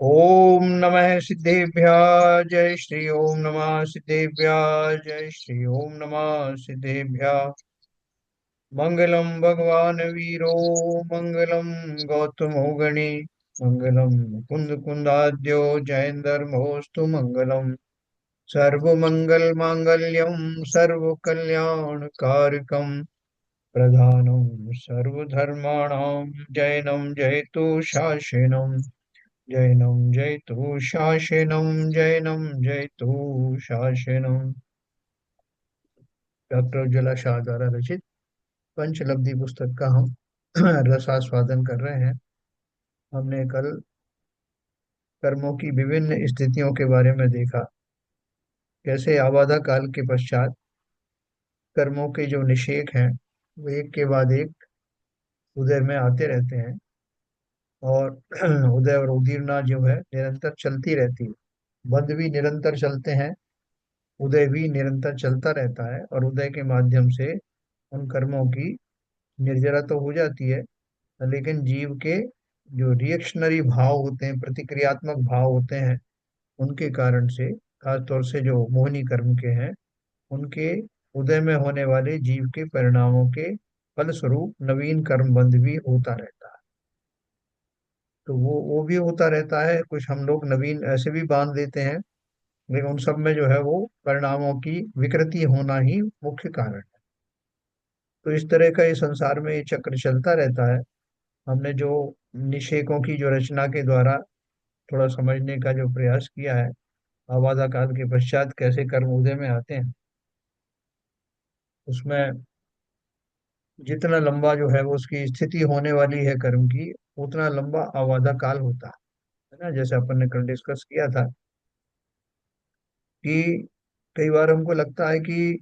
ओम नमः सिद्धेभ्य जय श्री ओम नमः सिद्धेभ्य जय श्री ओम नमः सिद्धेभ्य। मंगलम भगवान वीरो मंगलम गौतमो गणे मंगलम कुंद कुंदाद्यो जयेंद्र मंगलम सर्वमंगल मांगल्यम सर्व कल्याण कारकम प्रधानम सर्वधर्माणां जैनम जयतु शासनम जैनम जयतु शासनम जैनम जयतु शासनम। डॉक्टर उज्ज्वला शाह द्वारा रचित पंचलब्धि पुस्तक का हम रसास्वादन कर रहे हैं। हमने कल कर्मों की विभिन्न स्थितियों के बारे में देखा, कैसे आबादा काल के पश्चात कर्मों के जो निषेक हैं वो एक के बाद एक उदय में आते रहते हैं। और उदय और उदीरना जो है निरंतर चलती रहती है। बंध भी निरंतर चलते हैं, उदय भी निरंतर चलता रहता है, और उदय के माध्यम से उन कर्मों की निर्जरा तो हो जाती है, लेकिन जीव के जो रिएक्शनरी भाव होते हैं, प्रतिक्रियात्मक भाव होते हैं, उनके कारण से, खासतौर से जो मोहिनी कर्म के हैं, उनके उदय में होने वाले जीव के परिणामों के फलस्वरूप नवीन कर्म बंध भी होता रहता है। तो वो भी होता रहता है। कुछ हम लोग नवीन ऐसे भी बांध देते हैं, लेकिन उन सब में जो है वो परिणामों की विकृति होना ही मुख्य कारण है। तो इस तरह का ये संसार में ये चक्र चलता रहता है। हमने जो निषेकों की जो रचना के द्वारा थोड़ा समझने का जो प्रयास किया है, आबादा काल के पश्चात कैसे कर्म उदय में आते हैं, उसमें जितना लंबा जो है वो उसकी स्थिति होने वाली है कर्म की, उतना लंबा आबादा काल होता है ना। जैसे अपन ने कल डिस्कस किया था कि कई बार हमको लगता है कि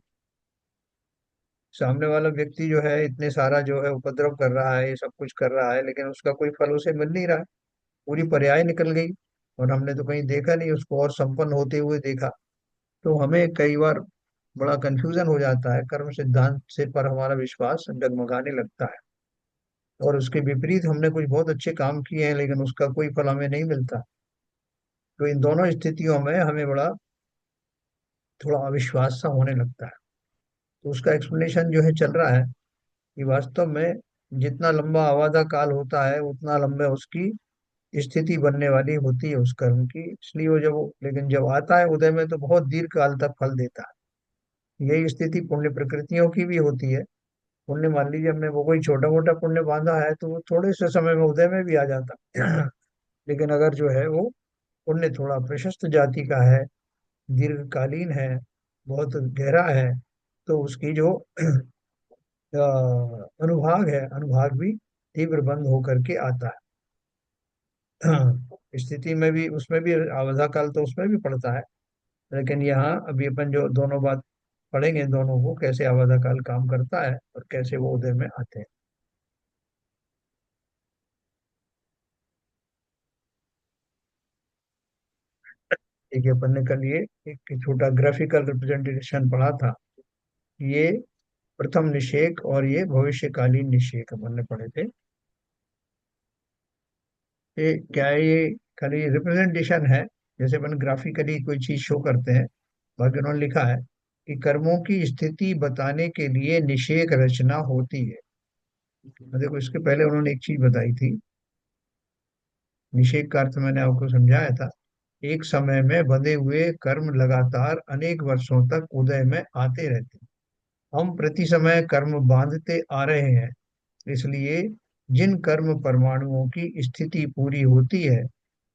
सामने वाला व्यक्ति जो है इतने सारा जो है उपद्रव कर रहा है, ये सब कुछ कर रहा है, लेकिन उसका कोई फल उसे मिल नहीं रहा। पूरी पर्याय निकल गई और हमने तो कहीं देखा नहीं उसको और संपन्न होते हुए देखा। तो हमें कई बार बड़ा कंफ्यूजन हो जाता है, कर्म सिद्धांत से पर हमारा विश्वास डगमगाने लगता है, और उसके विपरीत हमने कुछ बहुत अच्छे काम किए हैं लेकिन उसका कोई फल हमें नहीं मिलता। तो इन दोनों स्थितियों में हमें बड़ा थोड़ा अविश्वास सा होने लगता है। तो उसका एक्सप्लेनेशन जो है चल रहा है कि वास्तव में जितना लंबा आवादा काल होता है उतना लंबा उसकी स्थिति बनने वाली होती है उस कर्म की। इसलिए वो जब लेकिन जब आता है उदय में तो बहुत दीर्घ काल तक फल देता है। यही स्थिति पुण्य प्रकृतियों की भी होती है। पुण्य, मान लीजिए हमने वो कोई छोटा मोटा पुण्य बांधा है तो वो थोड़े से समय में उदय में भी आ जाता है। लेकिन अगर जो है वो पुण्य थोड़ा प्रशस्त जाति का है, दीर्घकालीन है, बहुत गहरा है, तो उसकी जो अनुभाग है, अनुभाग भी तीव्र बंद होकर के आता है। स्थिति में भी, उसमें भी आवधा काल तो उसमें भी पड़ता है। लेकिन यहाँ अभी अपन जो दोनों बात पढ़ेंगे, दोनों को कैसे आवधा काल काम करता है और कैसे वो उदय में आते हैं। ठीक है, अपन ने कल ये एक छोटा ग्राफिकल रिप्रेजेंटेशन पढ़ा था। ये प्रथम निषेक और ये भविष्यकालीन निषेक अपन ने पढ़े थे। ये क्या है? ये खाली रिप्रेजेंटेशन है, जैसे अपन ग्राफिकली कोई चीज शो करते हैं। बाकी उन्होंने लिखा है कि कर्मों की स्थिति बताने के लिए निषेक रचना होती है। देखो, इसके पहले उन्होंने एक चीज बताई थी। निषेक का अर्थ मैंने आपको समझाया था। एक समय में बंधे हुए कर्म लगातार अनेक वर्षों तक उदय में आते रहते हैं। हम प्रति समय कर्म बांधते आ रहे हैं, इसलिए जिन कर्म परमाणुओं की स्थिति पूरी होती है,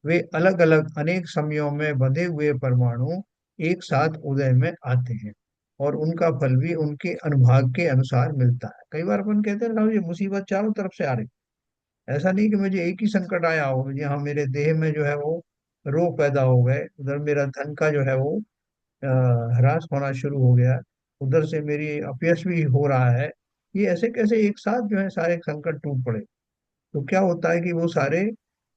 वे अलग अलग अनेक समयों में बंधे हुए परमाणु एक साथ उदय में आते हैं, और उनका फल भी उनके अनुभाग के अनुसार मिलता है। कई बार अपन कहते हैं ना, ये मुसीबत चारों तरफ से आ रही। ऐसा नहीं कि मुझे एक ही संकट आया हो, मुझे, हाँ, मेरे देह में जो है वो रोग पैदा हो गए, उधर मेरा धन का जो है वो अ, ह्रास होना शुरू हो गया, उधर से मेरी अपयश भी हो रहा है। ये ऐसे कैसे एक साथ जो है सारे संकट टूट पड़े? तो क्या होता है कि वो सारे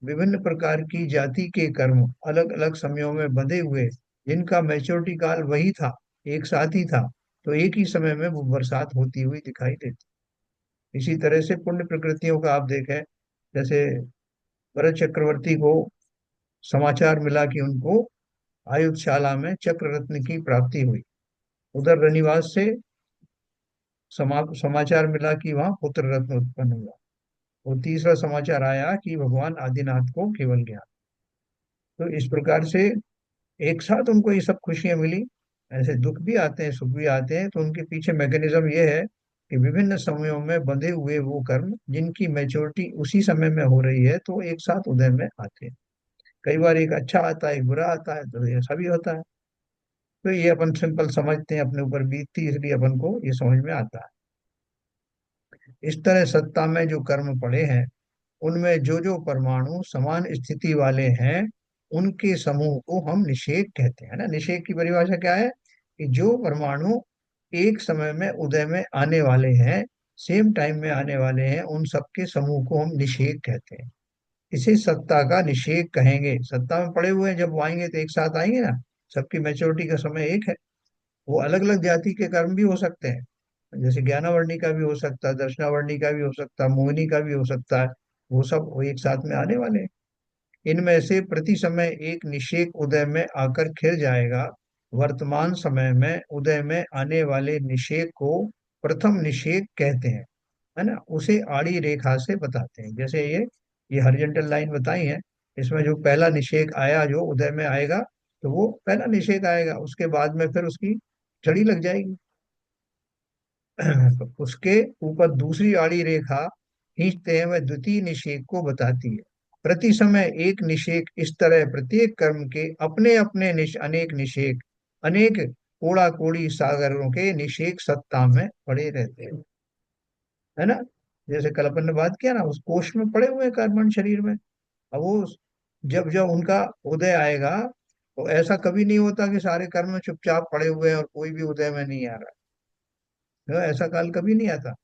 विभिन्न प्रकार की जाति के कर्म अलग अलग समयों में बंधे हुए, जिनका मैच्योरिटी काल वही था, एक साथ ही था, तो एक ही समय में वो बरसात होती हुई दिखाई देती। इसी तरह से पुण्य प्रकृतियों का आप देखें, जैसे भरत चक्रवर्ती को समाचार मिला कि उनको आयुधशाला में चक्र रत्न की प्राप्ति हुई। उधर रनिवास से समाचार मिला कि वहां पुत्र रत्न उत्पन्न हुआ। और तीसरा समाचार आया कि भगवान आदिनाथ को केवल ज्ञान। तो इस प्रकार से एक साथ उनको ये सब खुशियां मिली। ऐसे दुख भी आते हैं, सुख भी आते हैं, तो उनके पीछे मैकेनिज्म ये है कि विभिन्न समयों में बंधे हुए वो कर्म जिनकी मैच्योरिटी उसी समय में हो रही है, तो एक साथ उदय में आते हैं। कई बार एक अच्छा आता है, एक बुरा आता है, तो ऐसा भी होता है। तो ये अपन सिंपल समझते हैं, अपने ऊपर बीतती है, इसलिए अपन को ये समझ में आता है। इस तरह सत्ता में जो कर्म पड़े हैं, उनमें जो जो परमाणु समान स्थिति वाले हैं, उनके समूह को हम निषेक कहते हैं ना। निषेक की परिभाषा क्या है? कि जो परमाणु एक समय में उदय में आने वाले हैं, सेम टाइम में आने वाले हैं, उन सबके समूह को हम निषेक कहते हैं। इसे सत्ता का निषेक कहेंगे। सत्ता में पड़े हुए हैं, जब वो आएंगे तो एक साथ आएंगे ना। सबकी मैच्योरिटी का समय एक है। वो अलग अलग जाति के कर्म भी हो सकते हैं, जैसे ज्ञानावर्णी का भी हो सकता है, दर्शनावर्णी का भी हो सकता है, मोहिनी का भी हो सकता है। वो सब वो एक साथ में आने वाले हैं। इनमें से प्रति समय एक निषेक उदय में आकर खिल जाएगा। वर्तमान समय में उदय में आने वाले निषेक को प्रथम निषेक कहते हैं, है ना। उसे आड़ी रेखा से बताते हैं। जैसे ये हॉरिजॉन्टल लाइन बताई है, इसमें जो पहला निषेक आया, जो उदय में आएगा, तो वो पहला निषेक आएगा, उसके बाद में फिर उसकी छड़ी लग जाएगी। तो उसके ऊपर दूसरी आड़ी रेखा खींचते हैं, वह द्वितीय निषेक को बताती है। प्रति समय एक निषेक, इस तरह प्रत्येक कर्म के अपने अपने अनेक निषेक, अनेक कोड़ा कोड़ी सागरों के निषेक सत्ता में पड़े रहते हैं, है ना। जैसे कल अपन ने बात किया ना, उस कोष में पड़े हुए हैं कर्मण शरीर में। अब वो जब जब उनका उदय आएगा, तो ऐसा कभी नहीं होता कि सारे कर्म चुपचाप पड़े हुए हैं और कोई भी उदय में नहीं आ रहा है। ऐसा काल कभी नहीं आता,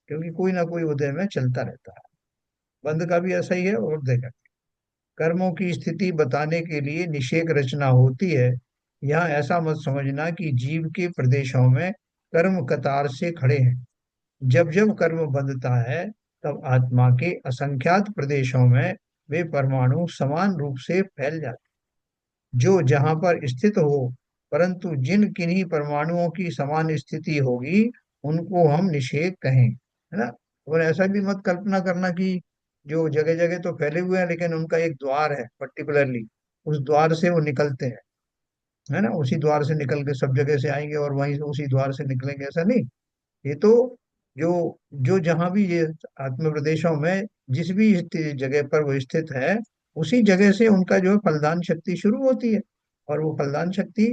क्योंकि कोई ना कोई उदय में चलता रहता है। बंध का भी ऐसा ही है और उदय का। कर्मों की स्थिति बताने के लिए निषेक रचना होती है। यहाँ ऐसा मत समझना कि जीव के प्रदेशों में कर्म कतार से खड़े हैं। जब जब कर्म बंधता है, तब आत्मा के असंख्यात प्रदेशों में वे परमाणु समान रूप से फैल जाते हैं, जो जहां पर स्थित हो। परंतु जिन किन्हीं परमाणुओं की समान स्थिति होगी, उनको हम निषेक कहें, है ना। और ऐसा भी मत कल्पना करना कि जो जगह जगह तो फैले हुए हैं, लेकिन उनका एक द्वार है पर्टिकुलरली, उस द्वार से वो निकलते हैं, है ना। उसी द्वार से निकल के सब जगह से आएंगे और वहीं से उसी द्वार से निकलेंगे, ऐसा नहीं। ये तो जो जो जहां भी ये आत्म प्रदेशों में जिस भी जगह पर वो स्थित है, उसी जगह से उनका जो है फलदान शक्ति शुरू होती है। और वो फलदान शक्ति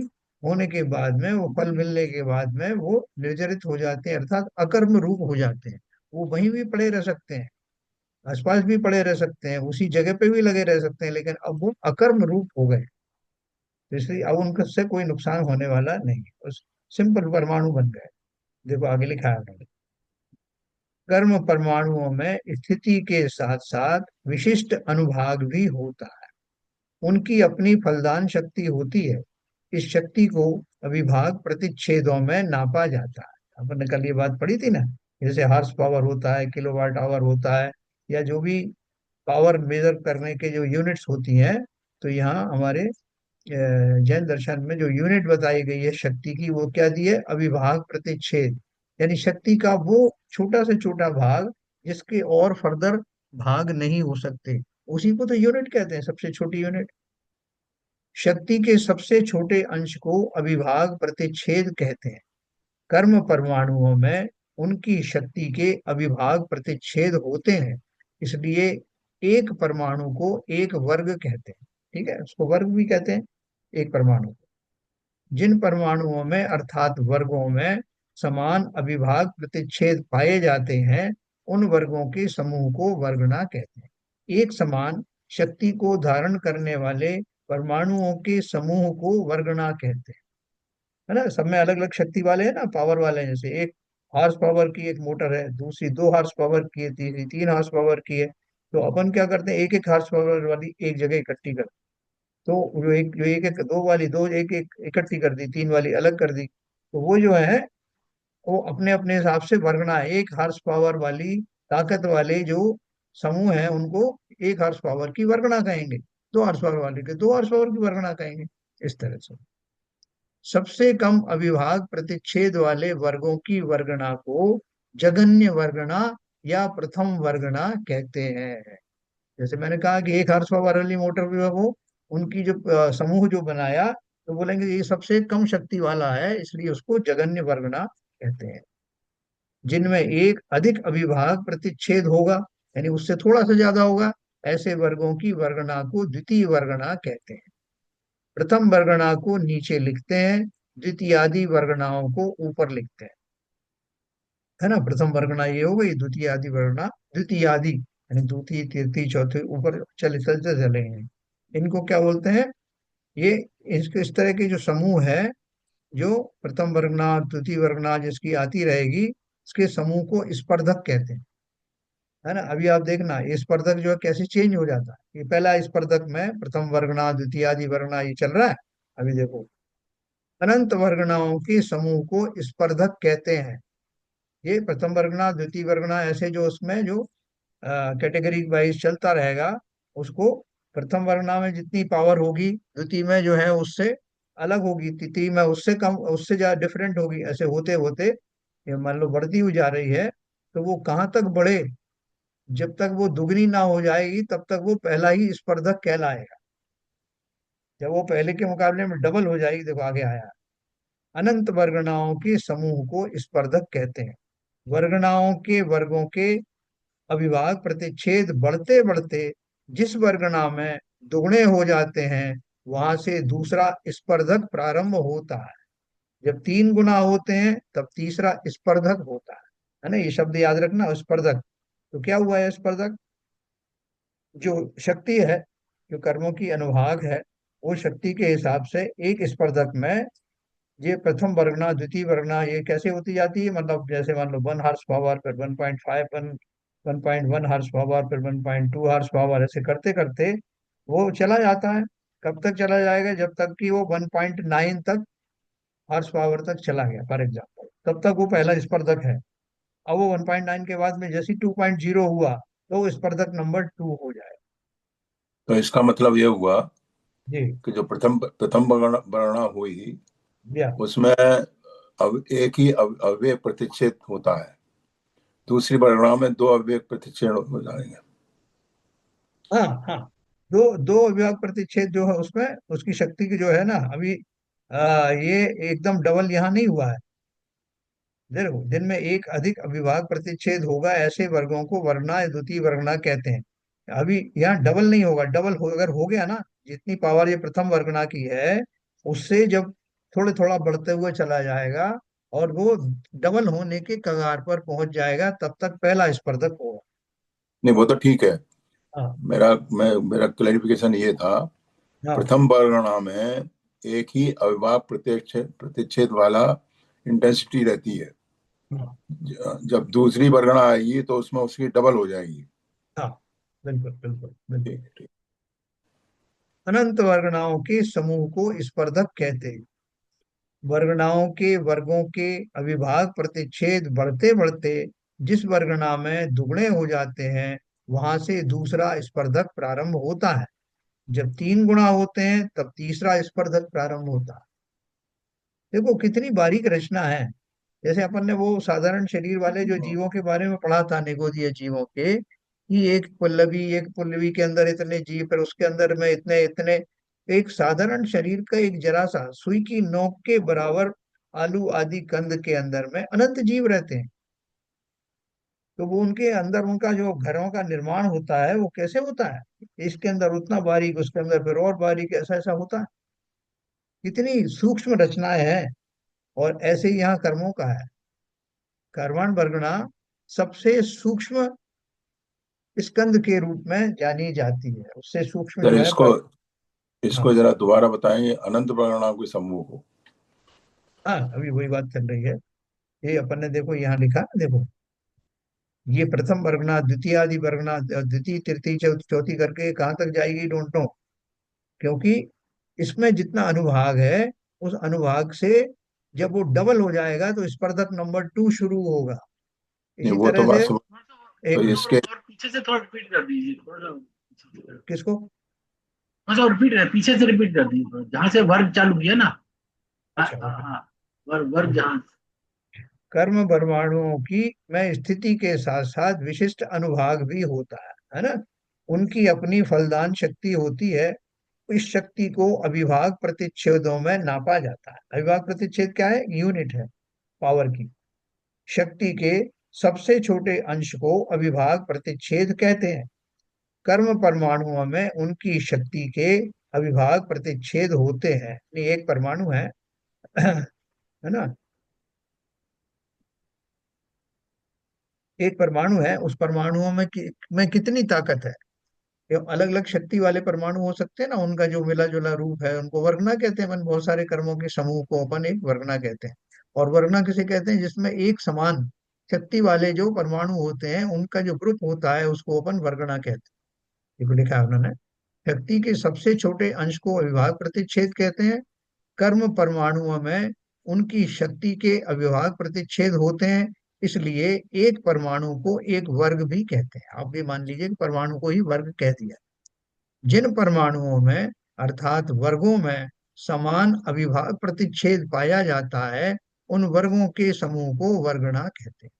होने के बाद में, वो फल मिलने के बाद में वो निर्जरित हो जाते हैं, अर्थात अकर्म रूप हो जाते हैं। वो वहीं भी पड़े रह सकते हैं, आसपास भी पड़े रह सकते हैं, उसी जगह पे भी लगे रह सकते हैं, लेकिन अब वो अकर्म रूप हो गए। तो इसलिए अब उनसे कोई नुकसान होने वाला नहीं है, बस सिंपल परमाणु बन गए। देखो आगे लिखा है, कर्म परमाणुओं में स्थिति के साथ साथ विशिष्ट अनुभाग भी होता है। उनकी अपनी फलदान शक्ति होती है। इस शक्ति को अविभाग प्रतिच्छेदों में नापा जाता है। अपन ने कल ये बात पढ़ी थी ना, जैसे हार्स पावर होता है, किलोवाट आवर होता है, या जो भी पावर मेजर करने के जो यूनिट्स होती हैं। तो यहाँ हमारे जैन दर्शन में जो यूनिट बताई गई है शक्ति की, वो क्या दी है? अविभाग प्रतिच्छेद। यानी शक्ति का वो छोटा से छोटा भाग, जिसके और फर्दर भाग नहीं हो सकते, उसी को तो यूनिट कहते हैं, सबसे छोटी यूनिट। शक्ति के सबसे छोटे अंश को अविभाग प्रतिच्छेद कहते हैं। कर्म परमाणुओं में उनकी शक्ति के अविभाग प्रतिच्छेद होते हैं, इसलिए एक परमाणु को एक वर्ग कहते हैं। ठीक है, उसको वर्ग भी कहते हैं, एक परमाणु। जिन परमाणुओं में अर्थात वर्गों में समान अविभाग प्रतिच्छेद पाए जाते हैं, उन वर्गों के समूह को वर्गना कहते हैं। एक समान शक्ति को धारण करने वाले परमाणुओं के समूह को वर्गना कहते हैं, है ना। सब में अलग अलग शक्ति वाले हैं ना, पावर वाले हैं। जैसे एक हार्स पावर की एक मोटर है, दूसरी 2 हार्स पावर की है, तीसरी 3 हार्स पावर की है। तो अपन क्या करते हैं, एक एक हार्स पावर वाली एक जगह इकट्ठी करते हैं। तो जो एक एक दो वाली दो एक एक इकट्ठी कर दी, 3 वाली अलग कर दी। तो वो जो है, वो अपने अपने हिसाब से वर्गना है। 1 हार्स पावर वाली ताकत वाले जो समूह है, उनको 1 हार्स पावर की वर्गना कहेंगे। दो हॉर्स पावर वाले के 2 हॉर्स पावर की वर्गना कहेंगे, इस तरह से। सबसे कम अविभाग प्रतिच्छेद वाले वर्गों की वर्गना को जगन्य वर्गना या प्रथम वर्गना कहते हैं। जैसे मैंने कहा कि 1 हॉर्स पावर वाली मोटर जो है वो, उनकी जो समूह जो बनाया, तो बोलेंगे ये सबसे कम शक्ति वाला है, इसलिए उसको जगन्य वर्गना कहते हैं। जिनमें एक अधिक अविभाग प्रतिच्छेद होगा, यानी उससे थोड़ा सा ज्यादा होगा, ऐसे वर्गों की वर्गना को द्वितीय वर्गना कहते हैं। प्रथम वर्गना को नीचे लिखते हैं, द्वितीयादि वर्गनाओं को ऊपर लिखते हैं, है ना। प्रथम वर्गना ये हो गई, द्वितीय आदि वर्गना, द्वितीय आदि यानी द्वितीय तृतीय चौथे ऊपर चले चलते चलेंगे। इनको क्या बोलते हैं? ये इस तरह के जो समूह है, जो प्रथम वर्गना द्वितीय वर्गना जिसकी आती रहेगी, इसके समूह को स्पर्धक कहते हैं, है ना। अभी आप देखना ये स्पर्धक जो है कैसे चेंज हो जाता है। ये पहला स्पर्धक में प्रथम वर्गना द्वितीय आदि वर्गना ये चल रहा है। अभी देखो, अनंत वर्गनाओं के समूह को स्पर्धक कहते हैं। ये प्रथम वर्गना द्वितीय वर्गना ऐसे जो उसमें जो कैटेगरी वाइज चलता रहेगा, उसको प्रथम वर्गना में जितनी पावर होगी, द्वितीय में जो है उससे अलग होगी, तृतीय में उससे कम, उससे ज्यादा डिफरेंट होगी, ऐसे होते होते ये मान लो बढ़ती हुई जा रही है। तो वो कहाँ तक बढ़े, जब तक वो दुगनी ना हो जाएगी तब तक वो पहला ही स्पर्धक कहलाएगा। जब वो पहले के मुकाबले में डबल हो जाएगी, देखो आगे आया, अनंत वर्गनाओं के समूह को स्पर्धक कहते हैं। वर्गनाओं के वर्गों के अविभाग प्रतिच्छेद बढ़ते बढ़ते जिस वर्गना में दुगने हो जाते हैं, वहां से दूसरा स्पर्धक प्रारंभ होता है। जब 3 गुना होते हैं तब तीसरा स्पर्धक होता है ना। ये शब्द याद रखना, स्पर्धक। तो क्या हुआ है स्पर्धक? जो शक्ति है, जो कर्मों की अनुभाग है, वो शक्ति के हिसाब से एक स्पर्धक में ये प्रथम वर्गना द्वितीय वर्गना ये कैसे होती जाती है, मतलब जैसे मान लो 1 हॉर्स पावर, फिर 1.5, 1.1 हॉर्स पावर, फिर 1.2 हॉर्स पावर, ऐसे करते करते वो चला जाता है। कब तक चला जाएगा? जब तक कि वो 1.9 तक हॉर्स पावर तक चला गया फॉर एग्जाम्पल, तब तक वो पहला स्पर्धक है। अब वो 1.9 के बाद में जैसे 2.0 हुआ, तो वो स्पर्धक नंबर 2 हो जाए। तो इसका मतलब ये हुआ जी। कि जो प्रथम प्रथम गणना हुई या। उसमें अब एक ही अवयव प्रतिच्छेद होता है, दूसरी गणना में दो अवयव प्रतिच्छेद हो जाएंगे। हाँ हाँ, दो दो विभाग प्रतिच्छेद जो है उसमें उसकी शक्ति की जो है ना, अभी ये एकदम डबल यहाँ नहीं हुआ है। देखो, जिनमें एक अधिक अविभाग प्रतिच्छेद होगा, ऐसे वर्गों को वर्गना या द्वितीय वर्गना कहते हैं। अभी यहाँ डबल नहीं होगा, डबल अगर हो गया ना, जितनी पावर ये प्रथम वर्गना की है, उससे जब थोड़े थोड़ा बढ़ते हुए चला जाएगा और वो डबल होने के कगार पर पहुंच जाएगा, तब तक पहला स्पर्धक होगा। नहीं, वो तो ठीक है। हाँ मेरा क्लैरिफिकेशन ये था, हाँ प्रथम वर्गणा में एक ही अविभाज्य प्रतिच्छेद प्रतिच्छेद वाला इंटेंसिटी रहती है। हाँ जब दूसरी वर्गणा आएगी तो उसमें उसकी डबल हो जाएगी। हाँ, बिल्कुल बिल्कुल बिल्कुल। ठीक ठीक। अनंत वर्गनाओं के समूह को स्पर्धक कहते हैं। वर्गनाओं के वर्गों के अविभाग प्रतिच्छेद बढ़ते बढ़ते जिस वर्गना में दुगने हो जाते हैं, वहां से दूसरा स्पर्धक प्रारंभ होता है। जब 3 गुना होते हैं तब तीसरा स्पर्धक प्रारंभ होता है। देखो कितनी बारीक रचना है। जैसे अपन ने वो साधारण शरीर वाले जो जीवों के बारे में पढ़ा था, निगोदीय जीवों के, कि एक पल्लवी के अंदर इतने जीव, फिर उसके अंदर में इतने इतने, एक साधारण शरीर का एक जरा सा सुई की नोक के बराबर आलू आदि कंद के अंदर में अनंत जीव रहते हैं। तो वो उनके अंदर उनका जो घरों का निर्माण होता है वो कैसे होता है? इसके अंदर उतना बारीक, उसके अंदर फिर और बारीक, ऐसा ऐसा होता है। कितनी सूक्ष्म रचनाएं हैं। और ऐसे ही यहाँ कर्मों का है। कर्मण वर्गना सबसे सूक्ष्म स्कंद के रूप में जानी जाती है, उससे सूक्ष्म सर, जो है इसको हाँ इसको जरा दोबारा बताएंगे, अनंत वर्गणा के समूह को। हाँ, अभी वही बात चल रही है। ये अपन ने देखो यहाँ लिखा, देखो ये प्रथम वर्गना द्वितीय आदि वर्गना द्वितीय तृतीय चौथी करके कहाँ तक जाएगी, डोंट नो। क्योंकि इसमें जितना अनुभाग है, उस अनुभाग से जब वो डबल हो जाएगा तो स्पर्धक नंबर 2 शुरू होगा। नहीं, इसी वो तो तरह बात से सब। तो एक, इसके और पीछे से थोड़ा रिपीट कर दीजिए, थोड़ा सा। किसको? अच्छा रिपीट पीछे से रिपीट कर दी जहां से वर्ग चालू किया ना। हाँ अच्छा हाँ ओके। हाँ, वर्ग वर्ग जहां। कर्म परमाणुओं की में स्थिति के साथ साथ विशिष्ट अनुभाग भी होता है ना। उनकी अपनी फलदान शक्ति होती है। इस शक्ति को अविभाग प्रतिच्छेदों में नापा जाता है। अविभाग प्रतिच्छेद क्या है? यूनिट है पावर की। शक्ति के सबसे छोटे अंश को अविभाग प्रतिच्छेद कहते हैं। कर्म परमाणुओं में उनकी शक्ति के अविभाग प्रतिच्छेद होते हैं। ये एक परमाणु है है ना। एक परमाणु है, उस परमाणुओं में में कितनी ताकत है। ये अलग अलग शक्ति वाले परमाणु हो सकते हैं ना, उनका जो मिला जुला रूप है उनको वर्गना कहते हैं। अपन बहुत सारे कर्मों के समूह को अपन एक वर्गना कहते हैं। और वर्गना किसे कहते हैं? जिसमें एक समान शक्ति वाले जो परमाणु होते हैं उनका जो ग्रुप होता है उसको अपन वर्गना कहते हैं। ये भी लिखा है उन्होंने। शक्ति के सबसे छोटे अंश को अविभाग प्रतिच्छेद कहते हैं। कर्म परमाणुओं में उनकी शक्ति के अविभाग प्रतिच्छेद होते हैं। इसलिए एक परमाणु को एक वर्ग भी कहते हैं। आप भी मान लीजिए कि परमाणु को ही वर्ग कह दिया। जिन परमाणुओं में अर्थात वर्गों में समान अविभाग प्रतिच्छेद पाया जाता है उन वर्गों के समूह को वर्गना कहते हैं।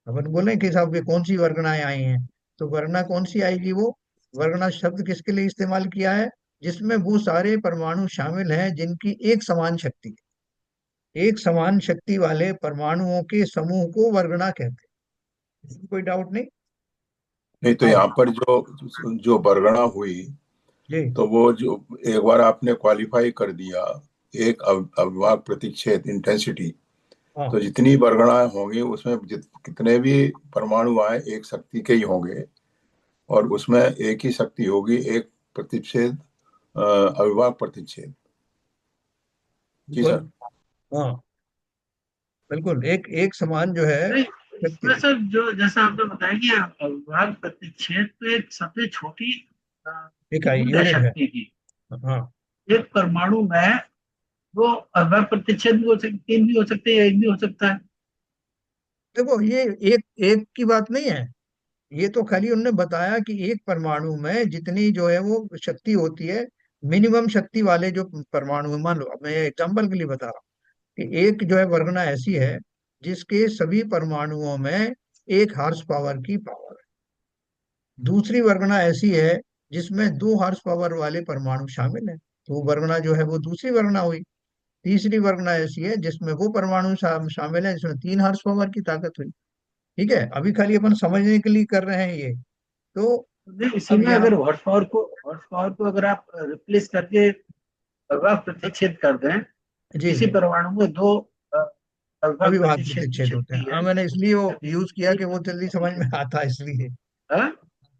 अपन बोले कि साहब ये कौन सी वर्गनाएं आई हैं, तो वर्गना कौन सी आएगी? वो वर्गना शब्द किसके लिए इस्तेमाल किया है? जिसमें वो सारे परमाणु शामिल हैं जिनकी एक समान शक्ति है। एक समान शक्ति वाले परमाणुओं के समूह को वर्गना कहते हैं। इसमें कोई डाउट नहीं। नहीं तो हाँ यहाँ पर जो जो बरगना हुई, जी। तो वो जो एक बार आपने क्वालिफाई कर दिया, एक अविभाग प्रतिच्छेद इंटेंसिटी, तो हाँ जितनी बरगणाएं होंगी उसमें कितने भी परमाणु आए एक शक्ति के ही होंगे, और उसमें एक ही शक्ति होगी, एक प्रतिच्छेद, अविभाग प्रतिच्छेद। जी बिल्कुल। सर। हाँ बिल्कुल, एक एक समान जो है नहीं, शक्ति। इसमें सर जो जैसा आपने बताया कि अविभाग प्रतिच्छेद तो एक सबसे छोटी अ, इकाई बूंद है यूनिट है। शक्ति की। हाँ एक परमाणु में वो अविभाग प्रतिच्छेद भी हो सकते, तीन भी हो सकते हैं, एक भी हो सकता है। देखो, ये एक एक की बात नहीं है। ये तो खाली उन्होंने बताया कि एक परमाणु में जितनी जो है वो शक्ति होती है। मिनिमम शक्ति वाले जो परमाणु है, मान लो अब मैं एग्जांपल के लिए बता रहा हूँ कि एक जो है वर्गना ऐसी है जिसके सभी परमाणुओं में एक हार्स पावर की पावर है। दूसरी वर्गना ऐसी है जिसमें दो हार्स पावर वाले परमाणु शामिल है, तो वो वर्गना जो है वो दूसरी वर्गना हुई। तीसरी वर्गना ऐसी है जिसमें वो परमाणु शामिल है जिसमें तीन हार्स पावर की ताकत हुई। ठीक है, अभी खाली अपन समझने के लिए कर रहे हैं ये। तो नहीं, इसी अब में यहाँ अगर हॉर्स पावर को अगर आप रिप्लेस करके अविभाग प्रतिच्छेद कर दें, जी किसी जी, परमाणु में दो अ, अविभाग अविभाज्य प्रतिच्छेद की प्रतिच्छेद होते हैं। शक्ति हाँ, है, मैंने इसलिए वो या यूज किया किसी कि वो जल्दी समझ में आता है इसलिए। हाँ?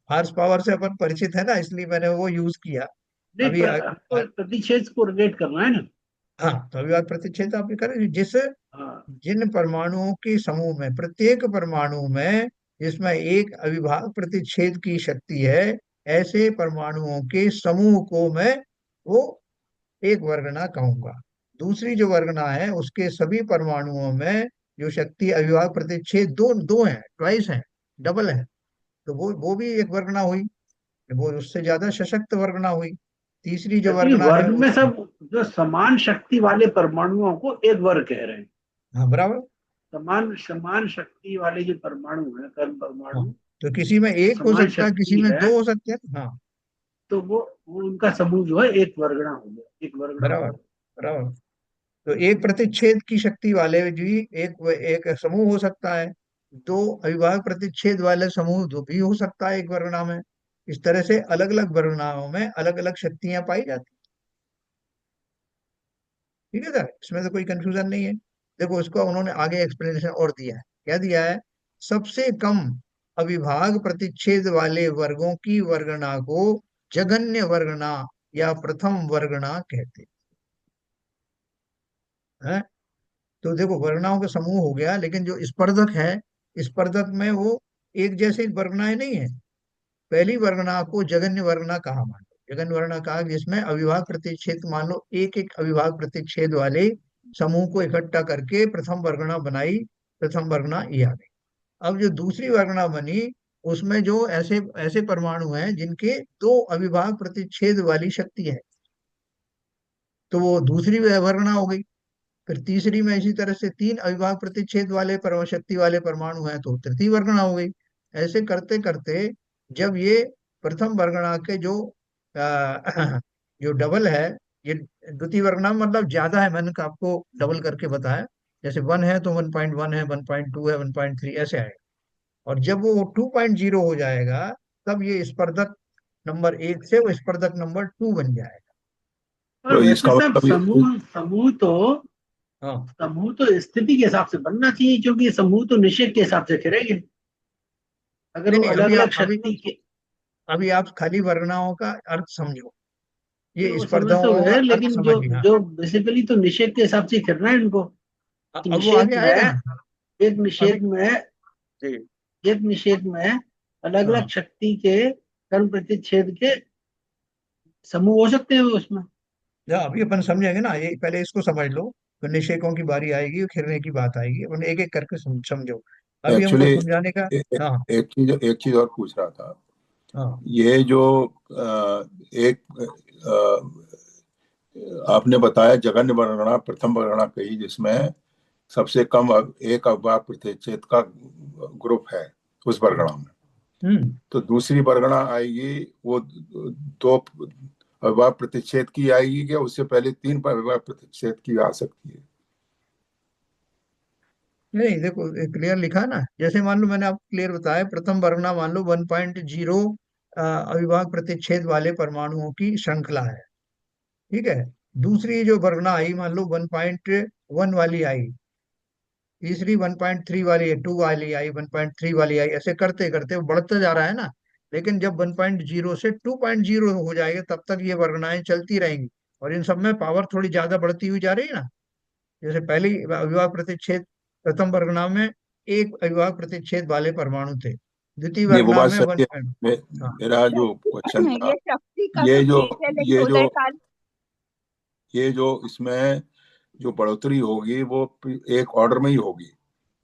हार्स पावर से अपन परिचित है ना, इसलिए मैंने वो यूज किया। नहीं, अभी हमको प्रतिच्छेद को रिलेट करना है ना। हाँ, तो अविभाज्य प्रतिच्छेद आप करें जिस हाँ, जिन परमाणुओं के समूह में प्रत्येक परमाणु में जिसमें एक अविभाज्य प्रतिच्छेद की शक्ति है, ऐसे परमाणुओं के समूह को मैं वो एक वर्गना कहूंगा। दूसरी जो वर्गना है उसके सभी परमाणुओं में जो शक्ति अविभाज्य प्रतिच्छेद दो दो है, ट्वाइस है, डबल है, तो वो भी एक वर्गना हुई। वो उससे ज्यादा सशक्त वर्गना हुई। तीसरी जो एक्चुअली वर्गना है वर्ग में उसमें सब जो समान शक्ति वाले परमाणुओं को एक वर्ग कह रहे हैं। हाँ बराबर। समान समान शक्ति वाले जो परमाणु है, कर्म हाँ, परमाणु, तो किसी में एक हो समान सकता है, किसी शक्ति में है, दो हो सकते हैं। हाँ तो वो उनका समूह जो है एक वर्गना हो गया, एक वर्गना हो बराबर गया। बराबर। तो एक प्रतिच्छेद की शक्ति वाले भी एक एक समूह हो सकता है। दो अविभाज्य प्रतिच्छेद वाले समूह दो भी हो सकता है एक वर्गना में। इस तरह से अलग अलग वर्गनाओं में अलग अलग शक्तियां पाई जाती। ठीक है सर, इसमें तो कोई कंफ्यूजन नहीं है। देखो, इसको उन्होंने आगे एक्सप्लेनेशन और दिया है। क्या दिया है? सबसे कम अविभाग प्रतिच्छेद वाले वर्गों की वर्गना को जघन्य वर्गना या प्रथम वर्गना कहते हैं। तो देखो, वर्गनाओं का समूह हो गया, लेकिन जो स्पर्धक है, स्पर्धक में वो एक जैसे वर्गनाएं नहीं है। पहली वर्गना को जघन्य वर्गना कहा, मान लो जघन्य वर्गना कहा जिसमें अविभाग प्रतिच्छेद, मान लो एक एक अविभाग प्रतिच्छेद वाले समूह को इकट्ठा करके प्रथम वर्गना बनाई। प्रथम वर्गना ये आ गई। अब जो दूसरी वर्गना बनी उसमें जो ऐसे ऐसे परमाणु हैं जिनके दो अविभाज्य प्रतिच्छेद वाली शक्ति है, तो वो दूसरी वर्गना हो गई। फिर तीसरी में इसी तरह से तीन अविभाज्य प्रतिच्छेद वाले शक्ति वाले परमाणु हैं, तो तृतीय वर्गना हो गई। ऐसे करते करते जब ये प्रथम वर्गना के जो जो डबल है, ये द्वितीय वर्गना मतलब ज्यादा है, मैंने आपको डबल करके बताया। जैसे 1 है तो 1.1 है, 1.2 है, 1.3 ऐसे आएगा। और जब वो 2.0 हो जाएगा, तब ये स्पर्धक नंबर 1 से वो स्पर्धक नंबर 2 बन जाएगा। और तो वैसे इसका सब मतलब समूह समूह तो हाँ। समूह तो स्थिति के हिसाब से बनना चाहिए, क्योंकि समूह तो निषेध के हिसाब से खेलेंगे। अगर नहीं वो नहीं, अलग अलग शक्ति के, अभी आप खाली वर्गनाओं का अर्थ समझो, चलो ये वो समझ तो स्पर्धाओं का गए, अर्थ लेकिन जो समझिए। हाँ, जो बेसिकली तो निषेध के हिसाब से ही खेलना है इनको। कि अब वो आगे निषेध में, आएगा ना। एक अभी निषेध में जी। एक निषेध में अलग अलग हाँ, शक्ति के कर्म प्रतिच्छेद के समूह हो सकते हैं उसमें। अभी अपन समझेंगे ना, ये पहले इसको समझ लो। फिर निषेकों की बारी आएगी, खिरने की बात आएगी, अपन एक एक करके समझो। अभी हमको एक्चुअली समझाने का। हाँ एक चीज और पूछ रहा था। हाँ। ये जो एक आपने बताया जघन्य वर्गणा प्रथम वर्गणा कही, जिसमें सबसे कम एक अवभाग प्रतिच्छेद का ग्रुप है उस वर्गणा में। हम्म। तो दूसरी वर्गणा आएगी, वो दो अवभाग प्रतिच्छेद की आएगी, क्या उससे पहले तीन अवभाग प्रतिच्छेद की आ सकती है? नहीं देखो, क्लियर लिखा है ना। जैसे मान लो मैंने आपको क्लियर बताया, प्रथम वर्गना मान लो 1.0 अविभाज्य प्रतिच्छेद वाले परमाणुओं की श्रृंखला है। ठीक है। दूसरी जो वर्गना आई मान लो 1.1 वाली आई, तीसरी 1.3 वाली, 2 वाली आई, 1.3 वाली आई, ऐसे करते करते वो बढ़ता जा रहा है ना। लेकिन जब 1.0 से 2.0 हो जाएगा, तब तक ये वर्गनाएं चलती रहेंगी। और इन सब में पावर थोड़ी ज्यादा बढ़ती हुई जा रही है ना। जैसे पहली अविभाज्य प्रतिच्छेद, प्रथम वर्गना में एक अविभाज्य प्रतिच्छेद वाले परमाणु थे, द्वितीय नहीं, वो वर्गना बात में सही है। मे, हाँ। मेरा जो क्वेश्चन था, ये शक्ति का ये तो जो ठीक है, लेकिन ये जो उदय काल। ये जो इसमें जो बढ़ोतरी होगी वो एक ऑर्डर में ही होगी,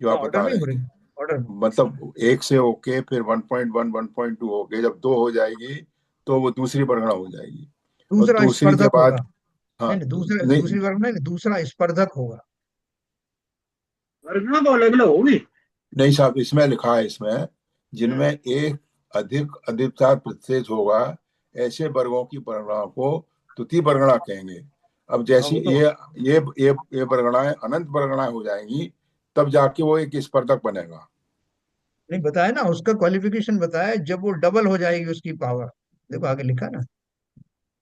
जो हाँ, आप ऑर्डर बता में ही रहे हो रही हैं। है, ऑर्डर में। मतलब एक से होके फिर 1.1 1.2 हो गए, जब दो हो जाएगी तो वो दूसरी वर्गणा हो जाएगी। और दूसरा दूसरी के स्पर्धक होगा। बाद, हाँ, नहीं नहीं, दूसरा नहीं, दूसरी वर्ग में दूसरा स्पर्धक होगा। वर्गना तो अलग अलग होगी। नहीं साहब, इसमें लिखा है, इसमें जिनमें एक अधिक अधिकता प्रतिशत होगा, ऐसे वर्गों की वर्गणा को द्वितीय वर्गणा कहेंगे। अब हाँ जैसी वो तो ये वर्गणाएं अनंत वर्गणाएं हो जाएंगी, तब जाके वो एक स्पर्धक बनेगा। नहीं बताया ना, उसका क्वालिफिकेशन बताया, जब वो डबल हो जाएगी उसकी पावर। देखो आगे लिखा ना,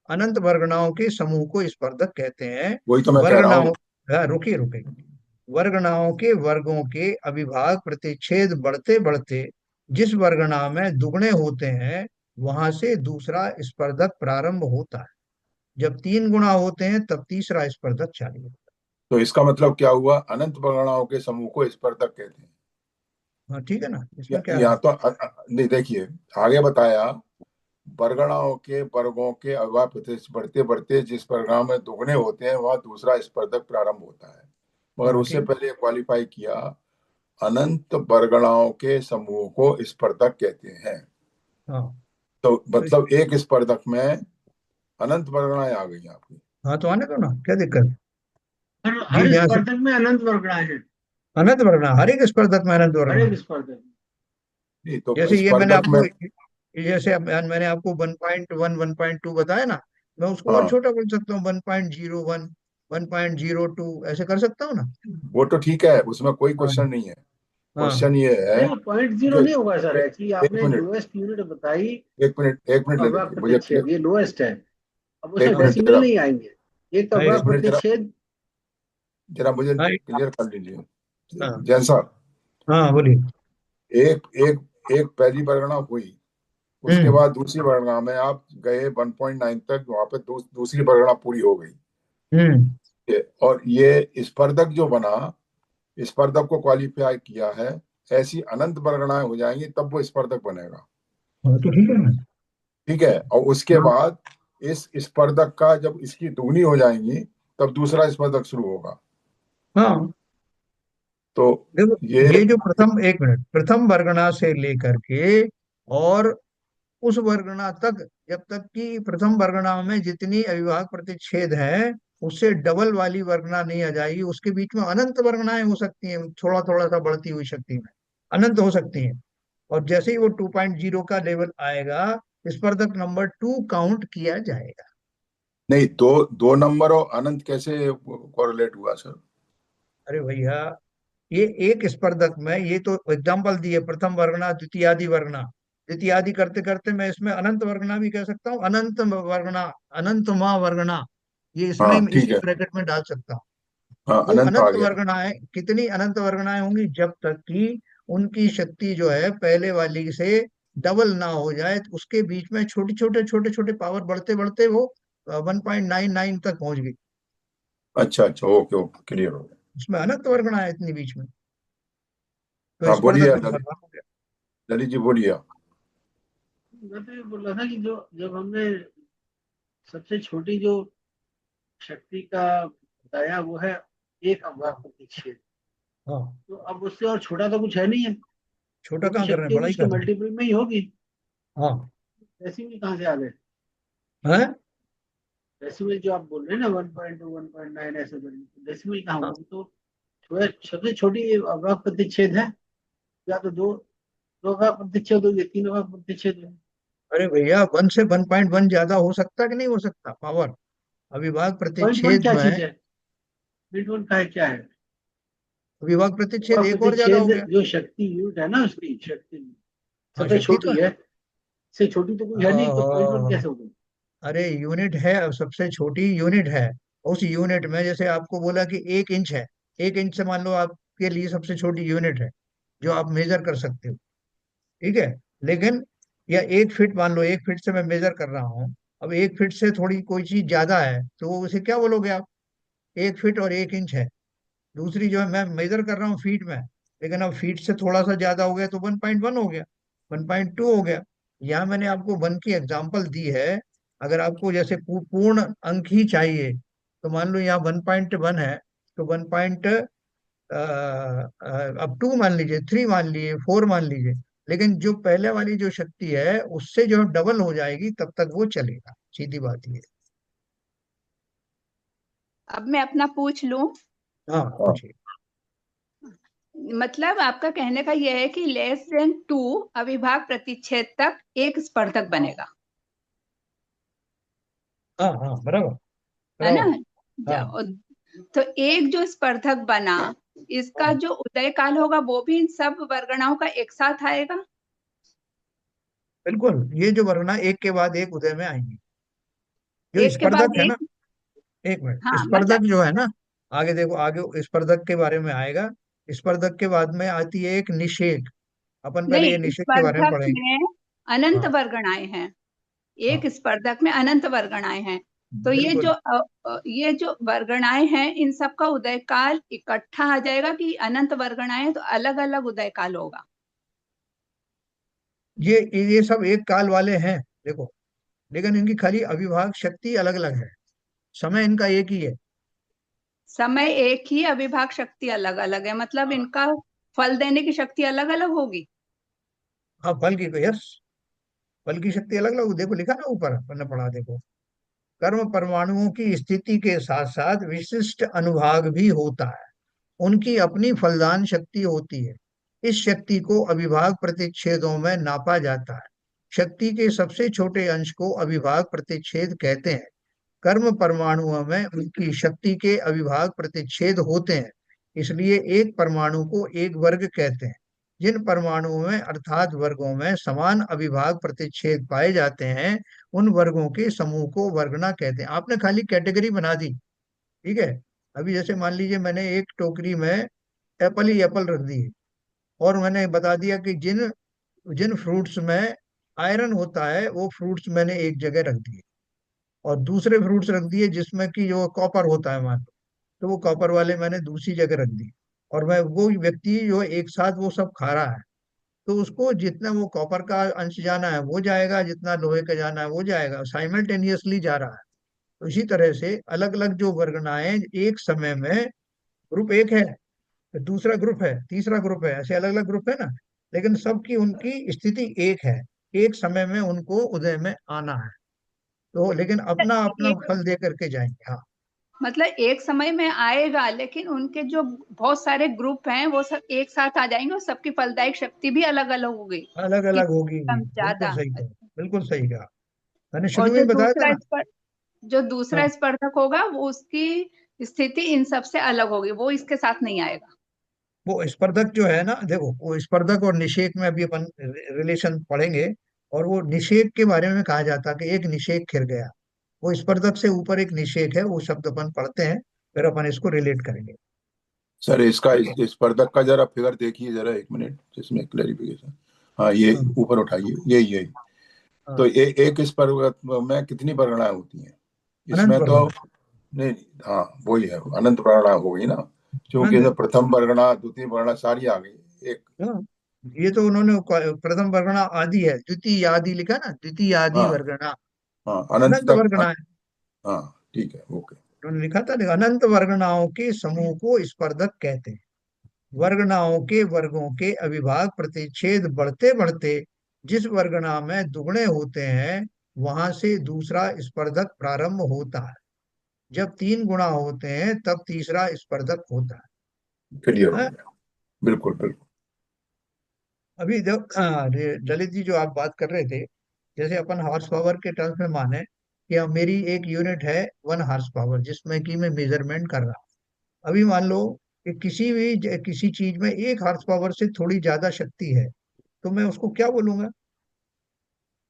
अनंत वर्गनाओं के समूह को स्पर्धक कहते हैं। वही तो मैं कह रहा हूँ। वर्गनाओं, रुकिए रुकिए, वर्गनाओं के वर्गों के अविभाज्य प्रतिच्छेद बढ़ते बढ़ते जिस वर्गना में दुगने होते हैं, वहां से दूसरा स्पर्धक प्रारंभ होता है। जब 3 गुना होते हैं, तब तीसरा स्पर्धक चालू होता तो इसका मतलब क्या हुआ? अनंत वर्गणाओं के समूह को स्पर्धक कहते हैं। है। हाँ ठीक है ना, या, इसमें क्या है। या तो नहीं, देखिए, आगे बताया, वर्गणाओं के वर्गों के अविभाज्य प्रतिशत बढ़ते बढ़ते जिस वर्गणा में दुगने होते हैं, वहां दूसरा स्पर्धक प्रारंभ होता है। मगर हाँ उससे ठीक। पहले क्वालिफाई किया, अनंत वर्गणाओं के समूह को स्पर्धक कहते हैं। हाँ तो तो मतलब एक स्पर्धक में अनंत वर्गणाएं आ गई आपकी। हाँ तो आने दो ना, क्या दिक्कत। जी हर ध्यान से। स्पर्धक में अनंत वर्गना है। अनंत वर्गना, हर एक स्पर्धक में अनंत हर वर्गना। एक स्पर्धक में। नहीं तो जैसे ये मैंने स्पर्धक में, आपको, जैसे मैंने आपको 1.1 1.2 बताया ना, मैं उसको और हाँ, छोटा कर सकता हूँ, 1.01 1.02 ऐसे कर सकता हूँ ना। वो तो ठीक है, उसमें कोई हाँ क्वेश्चन नहीं है। हाँ। क्वेश्चन ये है नहीं, 0.0 जो, नहीं होगा सर। एक्चुअली एक आपने मिनट, लोएस्ट यूनिट बताई। एक मिनट ले अवयव लीजिए मुझे, प्रतिच्छेद ये लोएस्ट है। अब एक उसमें हाँ मिनट डेसिमल जरा, नहीं आएंगे। एक हाँ अवयव एक मिनट जरा, प्रतिच्छेद। जरा मुझे हाँ क्लियर कर लीजिए। हाँ जैन साहब, हाँ, बोलिए। एक एक एक पहली वर्गणा हुई, उसके हम्म बाद दूसरी वर्गणा में आप गए 1.9 तक, वहां पे दूसरी वर्गणा पूरी हो गई। हम्म। और ये स्पर्धक जो बना, स्पर्धक को क्वालिफाई किया है, ऐसी अनंत वर्गणाएं हो जाएंगी, तब वो स्पर्धक बनेगा। हाँ तो ठीक है ना। ठीक है, और उसके हाँ बाद इस स्पर्धक का जब इसकी दुगनी हो जाएंगी, तब दूसरा स्पर्धक शुरू होगा। हाँ। तो देखो, ये, ये जो प्रथम, एक मिनट, प्रथम वर्गना से लेकर के और उस वर्गना तक, जब तक कि प्रथम वर्गना में जितनी अविभाज्य प्रतिच्छेद है उससे डबल वाली वर्गना नहीं आ जाएगी, उसके बीच में अनंत वर्गनाएं हो सकती हैं, थोड़ा थोड़ा सा बढ़ती हुई शक्ति में अनंत हो सकती हैं। और जैसे ही वो 2.0 का लेवल आएगा, स्पर्धक नंबर 2 काउंट किया जाएगा। नहीं, दो दो नंबर और अनंत कैसे कोरिलेट हुआ सर? अरे भैया, ये एक स्पर्धक में, ये तो एग्जाम्पल दिए, प्रथम वर्गना द्वितीयादि वर्गना, द्वितीयादि करते करते मैं इसमें अनंत वर्गना भी कह सकता हूँ, अनंत वर्गना, अनंतमा वर्गना, ये इसमें हाँ ठीक इसी है। ब्रैकेट में डाल सकता हूँ। हाँ, वो अनंत आ अनंत गया। वर्गनाएं, कितनी अनंत वर्गनाएं होंगी, जब तक कि उनकी शक्ति जो है पहले वाली से डबल ना हो जाए, तो उसके बीच में छोटे छोटे पावर बढ़ते बढ़ते वो 1.99 तक पहुंच गई। अच्छा अच्छा, ओके ओके, क्लियर हो गया। उसमें अनंत वर्गनाएं इतनी बीच में, तो हाँ बोलिए स्पर्धक नंबर 1 हो गया। ललित जी बोलिए आप। मैं तो ये बोल रहा था कि जो जब हमने सबसे छोटी जो शक्ति का बताया वो है एक अवगाह प्रतिच्छेद, हाँ, तो अब उससे और छोटा तो कुछ है नहीं है, छोटा जो भी कहाँ कर रहे हैं, शक्ति होगी बड़ा ही उसके कर रहे हैं। मल्टीपल में ही होगी। हाँ। डेसिमल कहाँ से आ गए? हैं? डेसिमल जो आप बोल रहे हैं ना 1.2 1.9 ऐसे करके, डेसिमल कहाँ हाँ। होगी? तो सबसे छोटी अवगाह प्रतिच्छेद है, या तो दो अवगाह प्रतिच्छेद होगी, तीन अवगाह प्रतिच्छेद होगी। अरे भैया, 1 से 1.1 ज्यादा हो सकता कि नहीं हो सकता पावर, अविभाज्य पॉइंट वन प्रतिच्छेद क्या में। चीज है? पॉइंट वन का है क्या है? अविभाज्य प्रतिच्छेद अवगाह एक और ज्यादा हो प्रतिच्छेद गया। जो शक्ति यूनिट है ना, उसकी शक्ति हाँ, सबसे शक्ति तो छोटी है। है, इससे छोटी तो कोई है नहीं, तो पॉइंट वन हाँ, कैसे हो गई? अरे यूनिट है, अब सबसे छोटी यूनिट है। उस यूनिट में जैसे आपको बोला कि 1 इंच है, 1 इंच से मान लो आपके लिए सबसे छोटी यूनिट है जो आप मेजर कर सकते हो, ठीक है। लेकिन या 1 फीट, मान लो 1 फीट से मैं मेजर कर रहा हूँ, अब 1 फीट से थोड़ी कोई चीज ज्यादा है तो उसे क्या बोलोगे आप? 1 फीट और 1 इंच है। दूसरी जो है मैं मेजर कर रहा हूँ फीट में, लेकिन अब फीट से थोड़ा सा ज्यादा हो गया तो 1.1 हो गया, 1.2 हो गया। यहाँ मैंने आपको 1 की एग्जाम्पल दी है। अगर आपको जैसे पूर्ण अंक ही चाहिए, तो मान लो यहाँ 1.1 है, तो 1. अब 2 मान लीजिए, 3 मान लीजिए, 4 मान लीजिए, लेकिन जो पहले वाली जो शक्ति है उससे जो डबल हो जाएगी तब तक वो चलेगा, सीधी बात ये अब मैं अपना पूछ लूं। है। हाँ, हाँ पूछिए। मतलब आपका कहने का यह है कि लेस देन 2 अविभाज्य प्रतिच्छेद तक एक स्पर्धक बनेगा, हाँ हाँ, बराबर है ना? बराबर। हाँ, जा- तो एक जो स्पर्धक बना, इसका हाँ, जो उदय काल होगा वो भी इन सब वर्गणाओं का एक साथ आएगा। बिल्कुल, ये जो वर्णा एक के बाद एक उदय में आएंगी, जो एक के स्पर्धक बाद है ना। एक। एक मिनट, हाँ मतलब स्पर्धक जो है ना, आगे देखो, आगे स्पर्धक के बारे में आएगा। स्पर्धक के बाद में आती है एक निषेध। अपन पहले ये नहीं, निषेध के बारे में स्पर्धक पढ़ेंगे। में अनंत हाँ वर्गणाएं हैं, एक हाँ, स्पर्धक में अनंत वर्गणाएं हैं। तो बिल्कुल। ये जो वर्गणाएं हैं इन सब का उदय काल इकट्ठा आ जाएगा कि अनंत वर्गणाएं तो अलग अलग उदय काल होगा? ये सब एक काल वाले हैं, देखो, लेकिन इनकी खाली अविभाग शक्ति अलग अलग है, समय इनका एक ही है। समय एक ही, अविभाग शक्ति अलग अलग है, मतलब इनका फल देने की शक्ति अलग अलग होगी। हाँ, बल की, यस, बल की शक्ति अलग अलग, देखो लिखा ना ऊपर, मैंने पढ़ा, देखो। कर्म परमाणुओं की स्थिति के साथ साथ विशिष्ट अनुभाग भी होता है, उनकी अपनी फलदान शक्ति होती है। इस शक्ति को अविभाग प्रतिच्छेदों में नापा जाता है। शक्ति के सबसे छोटे अंश को अविभाग प्रतिच्छेद कहते हैं। कर्म परमाणुओं में उनकी शक्ति के अविभाग प्रतिच्छेद होते हैं, इसलिए एक परमाणु को एक वर्ग कहते हैं। जिन परमाणुओं में अर्थात वर्गों में समान अविभाग प्रतिच्छेद पाए जाते हैं, उन वर्गों के समूह को वर्गना कहते हैं। आपने खाली कैटेगरी बना दी, ठीक है। अभी जैसे मान लीजिए मैंने एक टोकरी में एप्पल ही एप्पल रख दी, और मैंने बता दिया कि जिन जिन फ्रूट्स में आयरन होता है वो फ्रूट्स मैंने एक जगह रख दिए, और दूसरे फ्रूट्स रख दिए जिसमें कि जो कॉपर होता है मान लो, तो वो कॉपर वाले मैंने दूसरी जगह रख दिए। और मैं, वो व्यक्ति जो एक साथ वो सब खा रहा है, तो उसको जितना वो कॉपर का अंश जाना है वो जाएगा, जितना लोहे का जाना है वो जाएगा, साइमल्टेनियसली जा रहा है। तो इसी तरह से अलग अलग जो वर्गनाएं एक समय में, ग्रुप एक है, फिर दूसरा ग्रुप है, तीसरा ग्रुप है, ऐसे अलग अलग ग्रुप है ना, लेकिन सबकी उनकी स्थिति एक है। एक समय में उनको उदय में आना है, तो लेकिन अपना अपना एक फल दे करके जाएंगे। हाँ, मतलब एक समय में आएगा, लेकिन उनके जो बहुत सारे ग्रुप हैं वो सब एक साथ आ जाएंगे और सबकी फलदायक शक्ति भी अलग अलग होगी, अलग कि अलग होगी। कम बिल्कुल ज्यादा। सही कहा, बिल्कुल सही कहा। मैंने और शुरू में ही बताया था ना। जो हाँ, दूसरा स्पर्धक होगा वो उसकी स्थिति इन सब से अलग होगी, वो इसके साथ नहीं आएगा। वो स्पर्धक जो है ना, देखो वो स्पर्धक और निषेक में अभी अपन रिलेशन पढ़ेंगे। और वो निषेक के बारे में कहा जाता है कि एक निषेक खिल गया। वो स्पर्धक से ऊपर एक निषेक है, वो शब्द अपन पढ़ते हैं, फिर अपन इसको रिलेट करेंगे। सर इसका ठीक है। इस स्पर्धक का जरा फिगर देखिए जरा, एक मिनट, जिसमें क्लैरिफिकेशन। हाँ, ये हाँ, ऊपर उठाइए, यही। तो हाँ, एक स्पर्धक में कितनी परिगणाएं होती हैं? अनंत इसमें तो वर्णन। नहीं नहीं, हाँ वही है, अनंत परिगणा हो गई ना, क्योंकि अनंत। इसमें प्रथम परिगणा द्वितीय परिगणा सारी आ गई एक। हाँ, ये तो उन्होंने प्रथम वर्गणा आदि है, द्वितीय आदि लिखा ना, द्वितीय आदि हाँ वर्गणा। हाँ, अनंत अनंत तक। वर्गणा है। हाँ ठीक है, ओके। उन्होंने लिखा था, देखो, अनंत वर्गणाओं के समूह को स्पर्धक कहते हैं। वर्गणाओं के वर्गों के अविभाग प्रतिच्छेद बढ़ते बढ़ते जिस वर्गणा में दुगने होते हैं, वहां से दूसरा स्पर्धक प्रारंभ होता है। जब तीन गुणा होते हैं तब तीसरा स्पर्धक होता क्लियर हो है। गया, बिल्कुल बिल्कुल। अभी जब ललित जी जो आप बात कर रहे थे, जैसे अपन हॉर्स पावर के टर्म्स में माने कि अब मेरी एक यूनिट है 1 हॉर्स पावर, जिसमें कि मैं मेजरमेंट कर रहा हूँ। अभी मान लो कि किसी चीज में 1 हॉर्स पावर से थोड़ी ज्यादा शक्ति है, तो मैं उसको क्या बोलूंगा?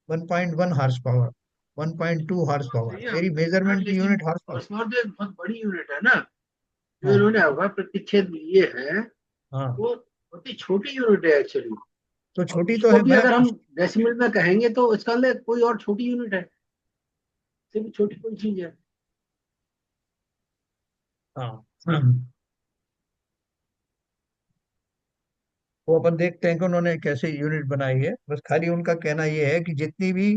1.1 हॉर्स पावर, 1.2 हॉर्स पावर, सही है। मेरी हाँ, मेजरमेंट की लेकिन unit horse power. Horse power तो एक बहुत बड़ी यूनिट है ना, जो हाँ, इन्होंने अवगाह प्रतिच्छेद लिए है, हाँ, वो बहुत ही छोटी यूनिट है एक्चुअली। तो और छोटी तो उसको है, भी मैं अगर हम डेसिमल में कहेंगे तो इसका मतलब कोई और छोटी यूनिट है, इससे भी छोटी कोई चीज है। हाँ, वो अपन देखते हैं कि उन्होंने कैसे यूनिट बनाई है। बस खाली उनका कहना ये है कि जितनी भी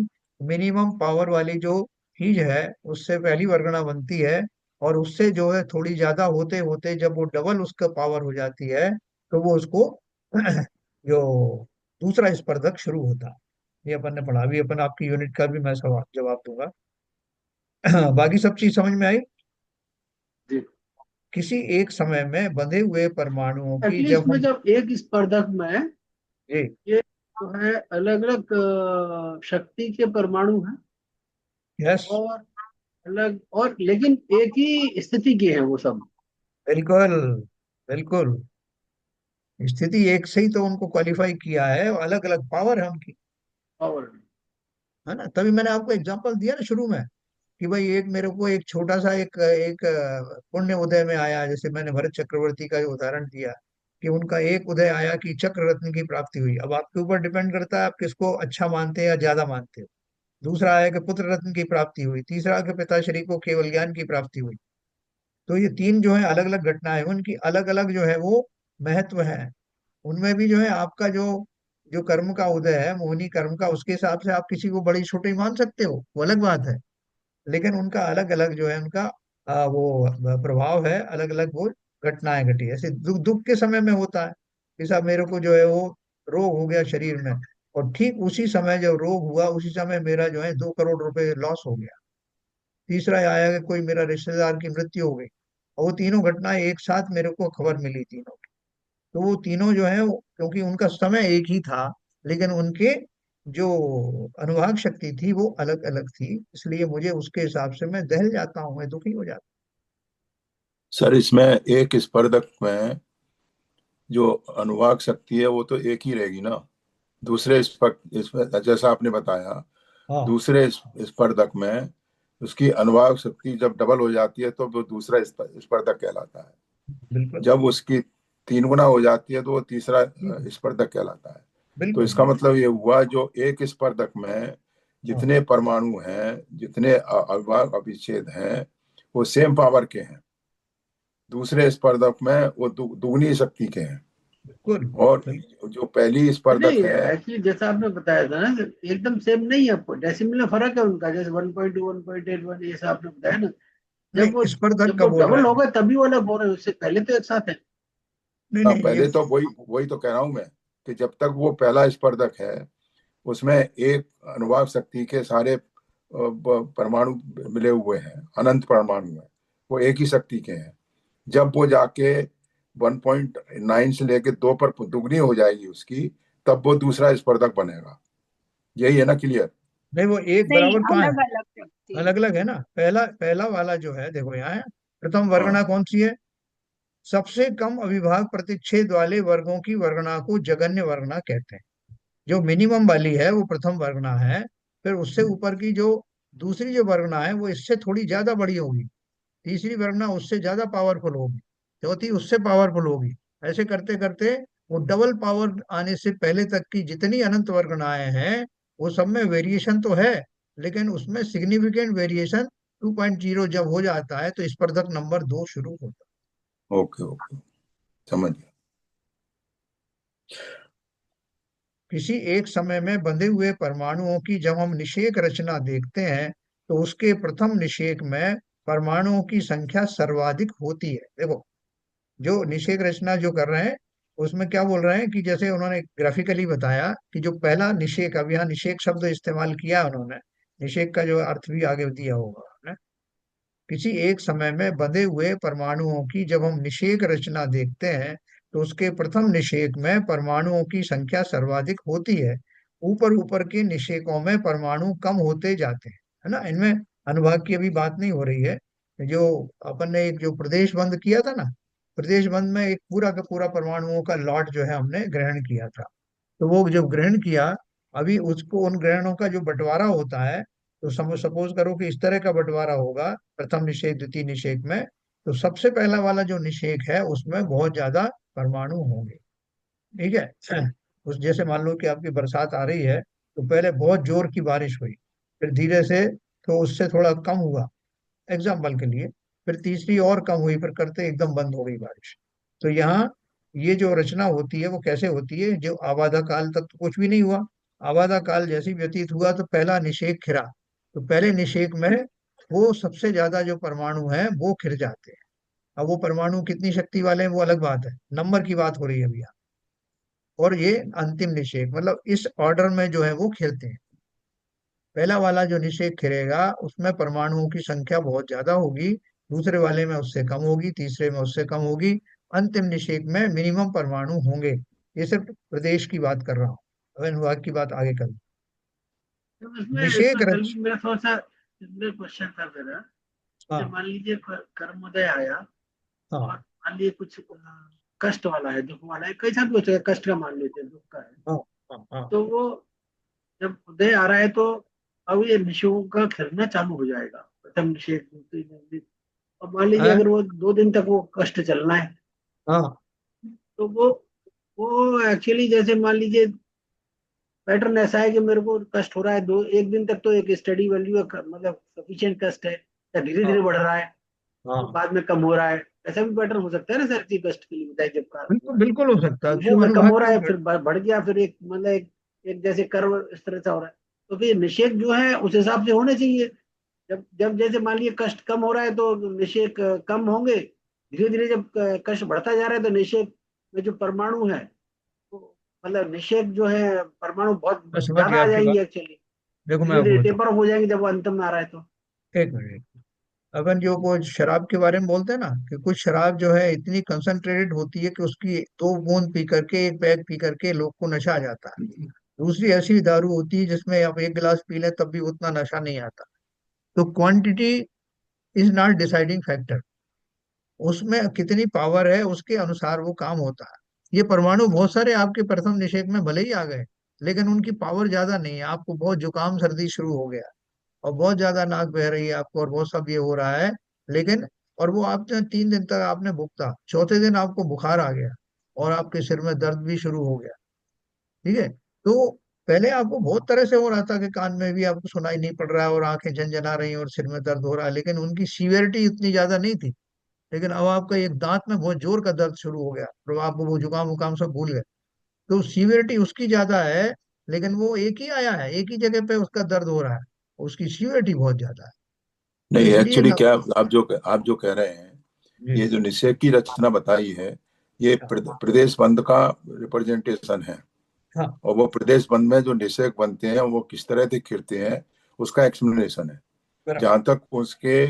मिनिमम पावर वाली जो चीज है, उससे पहली वर्गना बनती है। और उससे जो है थोड़ी ज्यादा होते होते जब वो डबल उसका पावर हो जाती है, तो वो उसको जो दूसरा स्पर्धक शुरू होता है। ये अपन ने पढ़ा। अभी अपन आपकी यूनिट का भी मैं सवाल जवाब दूंगा। बाकी सब चीज समझ में आई। जी। किसी एक समय में बंधे हुए परमाणुओं की एटलीस्ट जब में हम। जब एक स्पर्धक में जी। ये जो है अलग अलग शक्ति के परमाणु हैं, यस। और अलग, और लेकिन एक ही स्थिति के हैं वो सब। बिल्कुल, बिल्कुल। स्थिति एक से ही तो उनको क्वालिफाई किया है, अलग अलग पावर है उनकी। पावर। है ना, तभी मैंने आपको एग्जांपल दिया ना शुरू में, कि भाई एक मेरे को एक छोटा सा एक एक पुण्य उदय में आया, जैसे मैंने भरत चक्रवर्ती का जो उदाहरण दिया, कि उनका एक उदय आया कि चक्र रत्न की प्राप्ति हुई। अब आपके ऊपर डिपेंड करता है आप किसको अच्छा मानते हैं या ज्यादा मानते हो। दूसरा आया कि पुत्र रत्न की प्राप्ति हुई। तीसरा कि पिताश्री को केवल ज्ञान की प्राप्ति हुई। तो ये तीन जो है अलग अलग घटनाएं, उनकी अलग अलग जो है वो महत्व है। उनमें भी जो है आपका जो जो कर्म का उदय है, मोहिनी कर्म का, उसके हिसाब से आप किसी को बड़ी छोटी मान सकते हो, वो अलग बात है। लेकिन उनका अलग अलग जो है उनका वो प्रभाव है, अलग अलग वो घटनाएं घटी। ऐसे दुख दुख के समय में होता है कि साहब मेरे को जो है वो रोग हो गया शरीर में, और ठीक उसी समय जब रोग हुआ उसी समय मेरा जो है 2 करोड़ रुपए लॉस हो गया। तीसरा आया कि कोई मेरा रिश्तेदार की मृत्यु हो गई। और वो तीनों घटनाएं एक साथ मेरे को खबर मिली तीनों। तो वो तीनों जो है क्योंकि उनका समय एक ही था, लेकिन उनके जो अनुभाग शक्ति थी वो अलग अलग थी, इसलिए मुझे उसके हिसाब से मैं दहल जाता हूँ, मैं दुखी हो जाता सर इसमें एक स्पर्धक में जो अनुवाक शक्ति है वो तो एक ही रहेगी ना? दूसरे इसमें जैसा आपने बताया, हूँ। हाँ, दूसरे स्पर्धक में उसकी अनुवाक शक्ति जब डबल हो जाती है तो वो दूसरा स्पर्धक कहलाता है। बिल्कुल, जब उसकी 3 गुना हो जाती है तो वो तीसरा बिल्कुल, स्पर्धक कहलाता है। तो बिल्कुल, इसका बिल्कुल। मतलब ये हुआ, जो एक स्पर्धक में हाँ, जितने परमाणु हैं, जितने अविभाज्य अभिच्छेद हैं, वो सेम पावर के हैं। दूसरे स्पर्धक में वो दुगनी शक्ति के हैं। बिल्कुल, और बिल्कुल। जो पहली स्पर्धक नहीं, है, एक्चुअली जैसा आपने बताया था ना, एकदम सेम नहीं है, डेसिमल में फर्क है उनका, जैसे 1.2 1.81 ये सब आपने बताया ना। जब वो नहीं, स्पर्धक जब का वो बोल रहे डबल हो हैं। गए तभी वो अलग हो रहे हैं, उससे पहले तो एक साथ है। नहीं, हाँ, नहीं, ये। पहले तो वही वही तो कह रहा हूं मैं, कि जब तक वो पहला स्पर्धक है उसमें एक अनुवाद शक्ति के सारे परमाणु मिले हुए हैं, अनंत परमाणु है, वो एक ही शक्ति के हैं। जब वो जाके 1.9 से लेके 2 पर दुगनी हो जाएगी उसकी, तब वो दूसरा स्पर्धक बनेगा। यही है ना, क्लियर? नहीं, वो एक नहीं, बराबर कहाँ है, अलग अलग शक्ति है। अलग अलग है ना। पहला पहला वाला जो है, देखो यहाँ है, प्रथम वर्गणा हाँ कौन सी है? सबसे कम अविभाग प्रतिच्छेद वाले वर्गों की वर्गणा को जगन्य वर्गणा कहते हैं। जो मिनिमम वाली है वो प्रथम वर्गणा है। फिर उससे ऊपर की जो दूसरी जो वर्गणा है वो इससे थोड़ी ज्यादा बड़ी होगी। तीसरी वर्गना उससे ज्यादा पावरफुल होगी। चौथी उससे पावरफुल होगी। ऐसे करते करते वो डबल पावर आने से पहले तक की जितनी अनंत वर्गनाएं हैं, वो सब में वेरिएशन तो है, लेकिन उसमें सिग्निफिकेंट वेरिएशन 2.0 जब हो जाता है तो स्पर्धक नंबर 2 शुरू होता ओके ओके, समझ गया। है। किसी एक समय में बंधे हुए परमाणुओं की जब हम निषेक रचना देखते हैं तो उसके प्रथम निषेक में परमाणुओं की संख्या सर्वाधिक होती है। देखो, जो निषेक रचना जो कर रहे हैं उसमें क्या बोल रहे हैं कि जैसे उन्होंने ग्राफिकली बताया कि जो पहला निषेक, अब यहाँ निषेक शब्द इस्तेमाल किया उन्होंने, निषेक का जो अर्थ भी आगे दिया होगा उन्होंने। किसी एक समय में बंधे हुए परमाणुओं की जब हम निषेक रचना देखते हैं तो उसके प्रथम निषेक में परमाणुओं की संख्या सर्वाधिक होती है। ऊपर ऊपर के निषेकों में परमाणु कम होते जाते हैं, है ना। इनमें अनुभाग की अभी बात नहीं हो रही है। जो अपन ने एक जो प्रदेश बंद किया था ना, प्रदेश बंद में एक पूरा का पूरा परमाणुओं का लॉट जो है हमने ग्रहण किया था। तो वो जो ग्रहण किया, अभी उसको उन ग्रहणों का जो बंटवारा होता है, तो सपोज करो कि इस तरह का बंटवारा होगा प्रथम निषेक द्वितीय निषेक में। तो सबसे पहला वाला जो निषेक है उसमें बहुत ज्यादा परमाणु होंगे। ठीक है। उस जैसे मान लो कि आपकी बरसात आ रही है, तो पहले बहुत जोर की बारिश हुई, फिर धीरे से तो उससे थोड़ा कम हुआ, एग्जाम्पल के लिए, फिर तीसरी और कम हुई, फिर करते एकदम बंद हो गई बारिश। तो यहाँ ये जो रचना होती है वो कैसे होती है? जो आबादा काल तक तो कुछ भी नहीं हुआ, आबादा काल जैसे ही व्यतीत हुआ तो पहला निषेक खिरा। तो पहले निषेक में वो सबसे ज्यादा जो परमाणु है वो खिर जाते हैं। अब वो परमाणु कितनी शक्ति वाले हैं वो अलग बात है, नंबर की बात हो रही है अभी यहाँ। और ये अंतिम निषेक, मतलब इस ऑर्डर में जो है वो खिलते हैं। पहला वाला जो निषेक खिलेगा उसमें परमाणुओं की संख्या बहुत ज्यादा होगी, दूसरे वाले में उससे कम होगी, तीसरे में उससे कम होगी, अंतिम निषेक में मिनिमम परमाणु होंगे। ये सिर्फ प्रदेश की बात कर रहा हूँ, अब अनुभाग की बात आगे कर। तो इसमें निषेक इसमें कल रच भी मेरा थोड़ा सा इसमें क्वेश्चन था मेरा। जैसे हाँ मान लीजिए कर्मोदय आया और हाँ मान लीजिए कुछ कष्ट वाला है, दुख वाला है, कई साथ हो सकता है, कष्ट का मान लेते हैं, दुख का है। हाँ हाँ हाँ तो वो जब उदय आ रहा है तो अब ये निशों का खिलना चालू हो जाएगा, प्रथम निषेध दूसरी निषेध। और मान लीजिए हाँ अगर वो 2 दिन तक वो कष्ट चलना है, हाँ तो वो एक्चुअली जैसे मान लीजिए पैटर्न ऐसा है कि मेरे को कष्ट हो रहा है, 1 दिन तक तो एक स्टडी वैल्यू मतलब सफिशियंट कष्ट है, या धीरे हाँ धीरे बढ़ रहा है, फिर हाँ, बाद में कम हो रहा है। ऐसा भी पैटर्न हो सकता है ना सर, इसी कष्ट के लिए बताइए, जब कारण हो बिल्कुल रहा है बिल्कुल हो सकता है, शुरू वो में कम अनुभाग हो रहा में है, फिर बढ़ गया, फिर एक मतलब एक जैसे कर्व इस तरह से हो रहा है। तो फिर निषेक जो है उस हिसाब से होने चाहिए। जब जब जैसे मान लीजिए कष्ट कम हो रहा है तो निषेक कम होंगे, धीरे धीरे जब कष्ट बढ़ता जा रहा है तो निषेक में जो परमाणु है, तो मतलब निषेक जो है परमाणु बहुत मैं समझ ज्यादा गया आ आपकी बात। जाएंगे एक्चुअली। देखो मैं धीरे आपको धीरे बताऊँ, टेपर हो जाएंगे जब वो अंत में आ रहा है तो। एक मिनट। अपन जो वो शराब के बारे में बोलते हैं ना, कि कुछ शराब जो है इतनी कंसंट्रेटेड होती है कि उसकी 2 बूंद पी करके, एक पैग पी करके लोग को नशा आ जाता है। दूसरी ऐसी दारू होती है जिसमें आप एक गिलास पी लें तब भी उतना नशा नहीं आता। तो quantity is not deciding factor, उसमें कितनी पावर है उसके अनुसार वो काम होता है। ये परमाणु बहुत सारे आपके प्रथम निषेक में भले ही आ गए, लेकिन उनकी पावर ज्यादा नहीं है। आपको बहुत जुकाम सर्दी शुरू हो गया और बहुत ज्यादा नाक बह रही है आपको और बहुत सब ये हो रहा है, लेकिन और वो आपने 3 दिन तक आपने भुगता, चौथे दिन आपको बुखार आ गया और आपके सिर में दर्द भी शुरू हो गया। ठीक है। तो पहले आपको बहुत तरह से हो रहा था कि कान में भी आपको सुनाई नहीं पड़ रहा है और आंखें झनझना रही हैं और सिर में दर्द हो रहा है, लेकिन उनकी सीवियरिटी इतनी ज्यादा नहीं थी। लेकिन अब आपका एक दांत में बहुत जोर का दर्द शुरू हो गया और आप वो जुकाम वुकाम सब भूल गए। तो सीवियरिटी उसकी ज्यादा है, लेकिन वो एक ही आया है, एक ही जगह पे उसका दर्द हो रहा है, उसकी सीवियरिटी बहुत ज्यादा है। तो नहीं, इसलिए एक्चुअली क्या आप जो कह रहे हैं, जी ये जो निषेक की रचना बताई है, ये प्रदेश बंद का रिप्रेजेंटेशन है। हाँ और वो प्रदेश बंद में जो निषेक बनते हैं वो किस तरह से खिलते हैं उसका एक्सप्लेनेशन है। बराबर। जहां तक उसके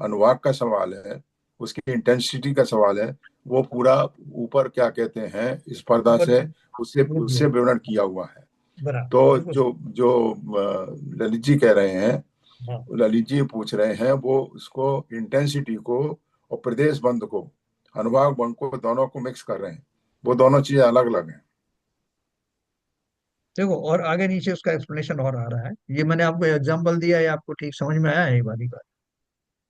अनुवाद का सवाल है, उसकी इंटेंसिटी का सवाल है, वो पूरा ऊपर क्या कहते हैं स्पर्धा ऊपर से उससे लिख दिया। उससे विवरण किया हुआ है। बराबर, तो बिल्कुल जो सही। जो ललित जी कह रहे हैं, हाँ ललित जी पूछ रहे हैं, वो उसको इंटेंसिटी को और प्रदेश बंद को, अनुभाग बंद को, दोनों को मिक्स कर रहे हैं। वो दोनों चीजें अलग अलग हैं। देखो, और आगे नीचे उसका एक्सप्लेनेशन और आ रहा है। ये मैंने आपको एग्जांपल दिया है, आपको ठीक समझ में आया है ये वाली बात?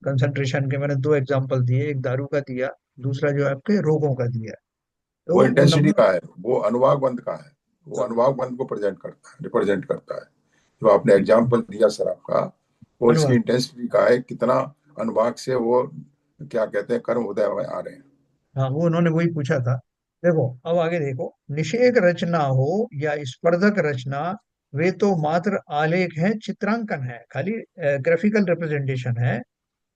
कंसंट्रेशन के मैंने दो एग्जांपल दिए, एक दारू का दिया, दूसरा जो है आपके रोगों का दिया। तो वो वो इंटेंसिटी नंबर। का है, वो अनुभाग बंद का है। वो अनुभाग बंद को प्रेजेंट करता है, रिप्रेजेंट करता है। जो आपने एग्जाम्पल दिया सर आपका, वो इसकी अनुवाद। इंटेंसिटी का है, कितना अनुभाग से वो क्या कहते हैं कर्म उदय में आ रहे हैं। हाँ, वो उन्होंने वही पूछा था। देखो, अब आगे देखो। निषेक रचना हो या स्पर्धक रचना, वे तो मात्र आलेख है, चित्रांकन है, खाली ग्राफिकल रिप्रेजेंटेशन है।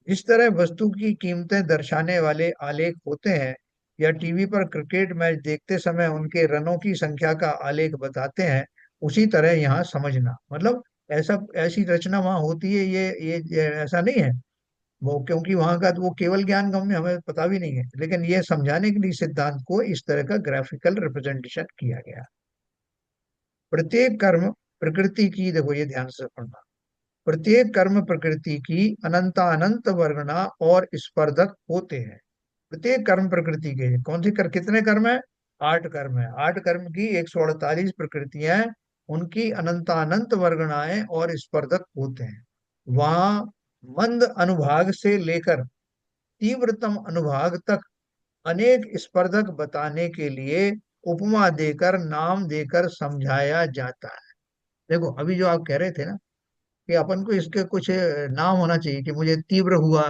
इस तरह वस्तु की कीमतें दर्शाने वाले आलेख होते हैं, या टीवी पर क्रिकेट मैच देखते समय उनके रनों की संख्या का आलेख बताते हैं, उसी तरह यहाँ समझना। मतलब ऐसा, ऐसी रचना वहां होती है, ये ऐसा नहीं है वो, क्योंकि वहां का तो वो केवल ज्ञान गम्य हमें पता भी नहीं है, लेकिन ये समझाने के लिए सिद्धांत को इस तरह का ग्राफिकल रिप्रेजेंटेशन किया गया। प्रत्येक कर्म प्रकृति की, देखो ये ध्यान से पढ़ना, प्रत्येक कर्म प्रकृति की अनंतानंत वर्गना और स्पर्धक होते हैं। प्रत्येक कर्म प्रकृति के, कौन से कितने कर्म है? 8 कर्म है। 8 कर्म की 148 प्रकृतियां हैं, उनकी अनंतानंत वर्गणाएं और स्पर्धक होते हैं। वहां मंद अनुभाग से लेकर तीव्रतम अनुभाग तक अनेक स्पर्धक बताने के लिए उपमा देकर, नाम देकर समझाया जाता है। देखो, अभी जो आप कह रहे थे ना कि अपन को इसके कुछ नाम होना चाहिए, कि मुझे तीव्र हुआ,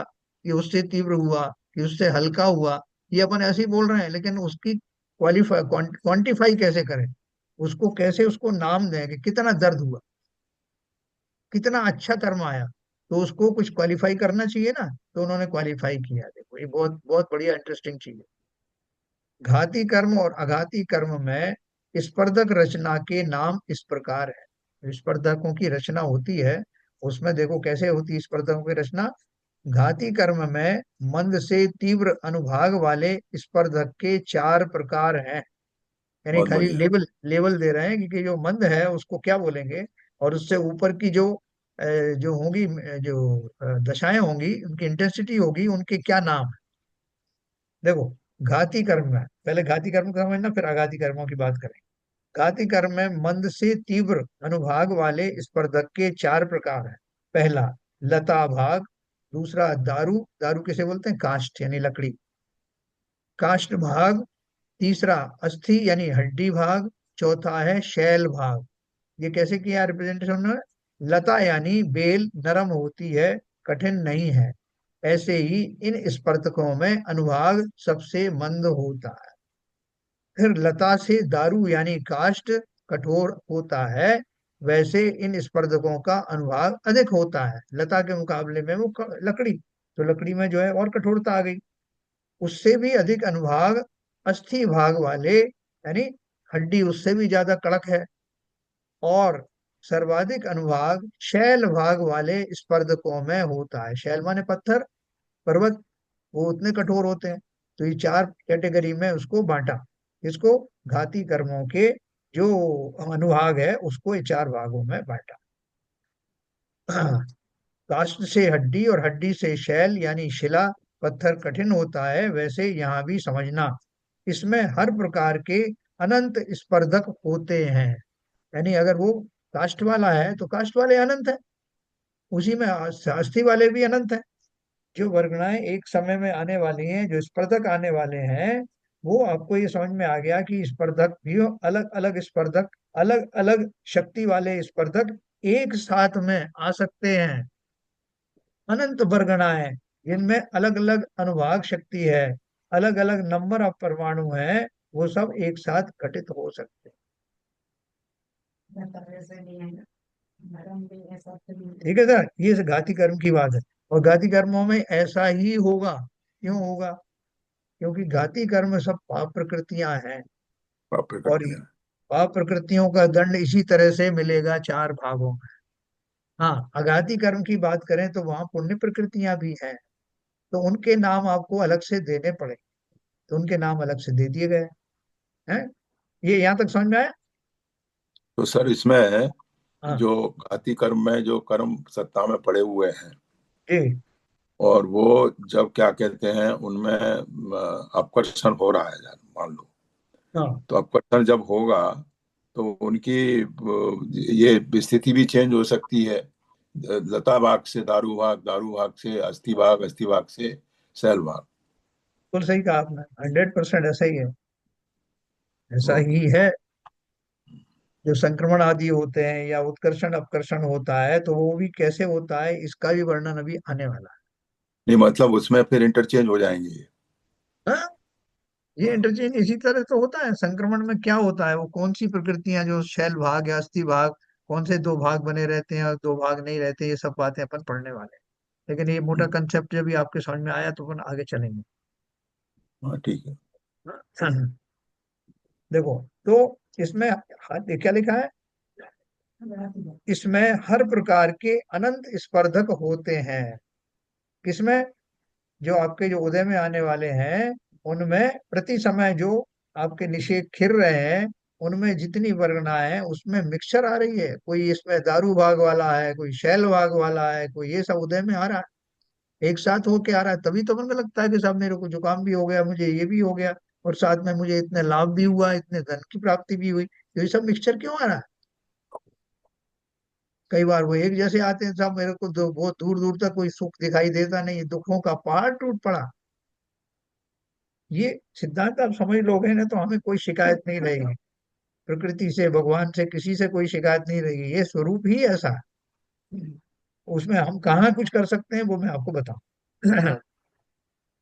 कि उससे तीव्र हुआ, कि उससे हल्का हुआ, ये अपन ऐसे ही बोल रहे हैं, लेकिन उसकी क्वालिफाई क्वांटिफाई कैसे करें, उसको कैसे उसको नाम दें, कि कितना दर्द हुआ, कितना अच्छा कर्म आया, तो उसको कुछ क्वालिफाई करना चाहिए ना। तो उन्होंने क्वालिफाई किया। देखो, ये बहुत बहुत बढ़िया इंटरेस्टिंग चीज है। घाती कर्म और अघाती कर्म में स्पर्धक रचना के नाम इस प्रकार है। स्पर्धकों की रचना होती है, उसमें देखो कैसे होती है स्पर्धकों की रचना। घाती कर्म में मंद से तीव्र अनुभाग वाले स्पर्धक के 4 प्रकार हैं। यानी बहुत खाली बढ़िया। लेवल लेवल दे रहे हैं कि जो मंद है उसको क्या बोलेंगे, और उससे ऊपर की जो जो होंगी, जो दशाएं होंगी, उनकी इंटेंसिटी होगी, उनके क्या नाम है। देखो, घाती कर्म में पहले घाती कर्म का समझना, फिर आघाती कर्मों की बात करें। घाती कर्म में मंद से तीव्र अनुभाग वाले स्पर्धक के 4 प्रकार हैं। पहला, लता भाग। दूसरा, दारू। दारू किसे बोलते हैं? काष्ठ यानी लकड़ी, काष्ठ भाग। तीसरा, अस्थि यानी हड्डी भाग। चौथा है शैल भाग। ये कैसे किया रिप्रेजेंटेशन में? लता यानी बेल नरम होती है, कठिन नहीं है, ऐसे ही इन स्पर्धकों में अनुभाग सबसे मंद होता है। फिर लता से दारू यानी काष्ठ कठोर होता है, वैसे इन स्पर्धकों का अनुभाग अधिक होता है लता के मुकाबले में। वो लकड़ी, तो लकड़ी में जो है और कठोरता आ गई। उससे भी अधिक अनुभाग अस्थि भाग वाले, यानी हड्डी उससे भी ज्यादा कड़क है। और सर्वाधिक अनुभाग शैल भाग वाले स्पर्धकों में होता है। शैल माने पत्थर, पर्वत, वो उतने कठोर होते हैं। तो ये 4 कैटेगरी में उसको बांटा। इसको घाती कर्मों के जो अनुभाग है उसको ये 4 भागों में बांटा। काष्ठ से हड्डी और हड्डी से शैल यानी शिला, पत्थर कठिन होता है, वैसे यहाँ भी समझना। इसमें हर प्रकार के अनंत स्पर्धक होते हैं। यानी अगर वो काष्ठ वाला है तो काष्ठ वाले अनंत है, उसी में अस्थि वाले भी अनंत है। जो वर्गणाएं एक समय में आने वाली हैं, जो स्पर्धक आने वाले हैं, वो आपको ये समझ में आ गया कि स्पर्धक भी अलग अलग स्पर्धक, अलग अलग शक्ति वाले स्पर्धक एक साथ में आ सकते हैं। अनंत वर्गणाएं जिनमें अलग अलग अनुभाग शक्ति है, अलग अलग नंबर ऑफ परमाणु है, वो सब एक साथ घटित हो सकते हैं। ठीक है सर, ये घाती कर्म की बात है। और घाती कर्मों में ऐसा ही होगा। क्यों होगा? क्योंकि घाती कर्म सब पाप प्रकृतियां हैं। और प्रकृति है। पाप प्रकृतियों का दंड इसी तरह से मिलेगा चार भागों में। हाँ, अघाती कर्म की बात करें तो वहां पुण्य प्रकृतियां भी हैं, तो उनके नाम आपको अलग से देने पड़े, तो उनके नाम अलग से दे दिए गए हैं। ये यहाँ तक समझ में आया? तो सर इसमें हाँ जो घाती कर्म में जो कर्म सत्ता में पड़े हुए हैं, जी। और वो जब क्या कहते हैं उनमें अपकर्षण हो रहा है, मान लो, हाँ तो अपकर्षण जब होगा तो उनकी ये स्थिति भी चेंज हो सकती है। लता भाग से दारू भाग, दारू भाग से अस्थि भाग, अस्थि भाग से शैल भाग। बिल्कुल सही कहा आपने, 100% ऐसा ही है, ऐसा ओके। ही है। जो संक्रमण आदि होते हैं या उत्कर्षण अपकर्षण होता है, तो वो भी कैसे होता है इसका भी वर्णन अभी आने वाला नहीं मतलब उसमें फिर इंटरचेंज हो जाएंगे ये। है। हाँ, ये हाँ। इंटरचेंज इसी तरह तो होता है। संक्रमण में क्या होता है, वो कौन सी प्रकृतियां जो शैल भाग या अस्थि भाग, कौन से दो भाग बने रहते हैं और दो भाग नहीं रहते, ये सब बातें अपन पढ़ने वाले हैं। लेकिन ये मोटा कंसेप्ट जब भी आपके समझ में आया तो अपन आगे चलेंगे। हाँ, ठीक है। देखो, तो इसमें क्या लिखा है, इसमें हर प्रकार के अनंत स्पर्धक होते हैं। किसमें? जो आपके जो उदय में आने वाले हैं, उनमें प्रति समय जो आपके निषेध खिर रहे हैं, उनमें जितनी वर्गनाएं हैं उसमें मिक्सचर आ रही है। कोई इसमें दारू भाग वाला है, कोई शैल भाग वाला है, कोई ये सब उदय में आ रहा है, एक साथ होके आ रहा है। तभी तो मुझे लगता है कि साहब मेरे को जुकाम भी हो गया, मुझे ये भी हो गया, और साथ में मुझे इतने लाभ भी हुआ, इतने धन की प्राप्ति भी हुई। तो ये सब मिक्सचर क्यों आ रहा है? कई बार वो एक जैसे आते हैं साहब, मेरे को तो बहुत दूर दूर तक कोई सुख दिखाई देता नहीं, दुखों का पहाड़ टूट पड़ा। ये सिद्धांत आप समझ लोगे ना, तो हमें कोई शिकायत नहीं रहेगी, प्रकृति से, भगवान से, किसी से कोई शिकायत नहीं रहेगी। ये स्वरूप ही ऐसा है, उसमें हम कहाँ कुछ कर सकते हैं वो मैं आपको बताऊं।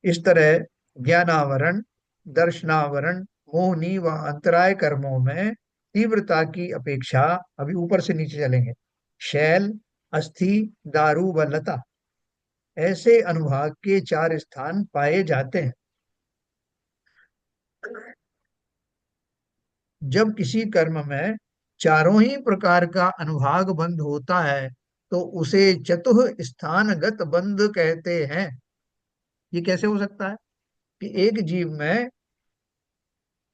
इस तरह ज्ञानावरण, दर्शनावरण, मोहनी व अंतराय कर्मों में तीव्रता की अपेक्षा, अभी ऊपर से नीचे चलेंगे, शैल, अस्थि, दारू व लता ऐसे अनुभाग के चार स्थान पाए जाते हैं। जब किसी कर्म में चारों ही प्रकार का अनुभाग बंध होता है, तो उसे चतुः स्थानगत बंध कहते हैं। ये कैसे हो सकता है कि एक जीव में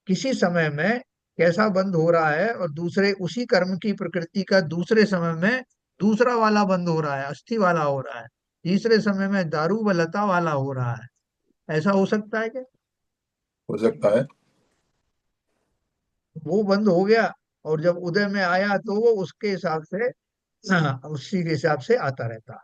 किसी समय में कैसा बंद हो रहा है, और दूसरे उसी कर्म की प्रकृति का दूसरे समय में दूसरा वाला बंद हो रहा है, अस्थि वाला हो रहा है, तीसरे समय में दारू व लता वाला हो रहा है। ऐसा हो सकता है क्या? हो सकता है। वो बंद हो गया, और जब उदय में आया तो वो उसके हिसाब से, हाँ, उसी के हिसाब से आता रहता है।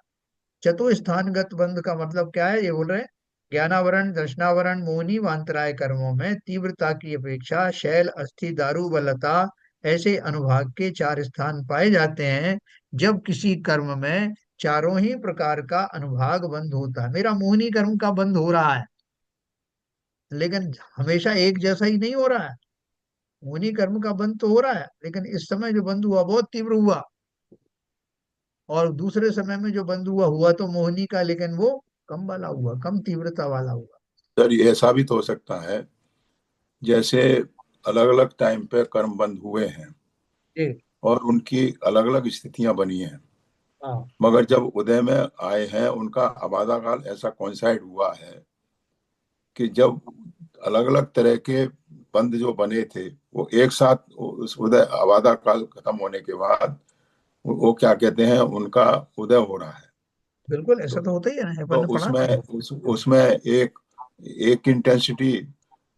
चतुस्थानगत बंध का मतलब क्या है, ये बोल रहे हैं, ज्ञानावरण, दर्शनावरण, मोहिनी व अंतराय कर्मों में तीव्रता की अपेक्षा शैल, अस्थि, दारू व लता ऐसे अनुभाग के चार स्थान पाए जाते हैं। जब किसी कर्म में चारों ही प्रकार का अनुभाग बंद होता है, मेरा मोहिनी कर्म का बंद हो रहा है, लेकिन हमेशा एक जैसा ही नहीं हो रहा है। मोहिनी कर्म का बंद तो हो रहा है, लेकिन इस समय जो बंद हुआ बहुत तीव्र हुआ, और दूसरे समय में जो बंद हुआ हुआ तो मोहिनी का, लेकिन वो कम वाला हुआ, कम तीव्रता वाला हुआ। सर ये ऐसा भी तो हो सकता है, जैसे अलग अलग टाइम पे कर्म बंद हुए हैं जी। और उनकी अलग अलग स्थितियां बनी हैं, हाँ मगर जब उदय में आए हैं उनका आबादा काल ऐसा कोइंसाइड हुआ है कि जब अलग अलग तरह के बंद जो बने थे वो एक साथ उस उदय आबादा काल खत्म होने के बाद वो क्या कहते हैं उनका उदय हो रहा है। बिल्कुल, तो ऐसा तो होता ही है ना, तो अपन ने पढ़ा उसमें ना। उसमें एक एक इंटेंसिटी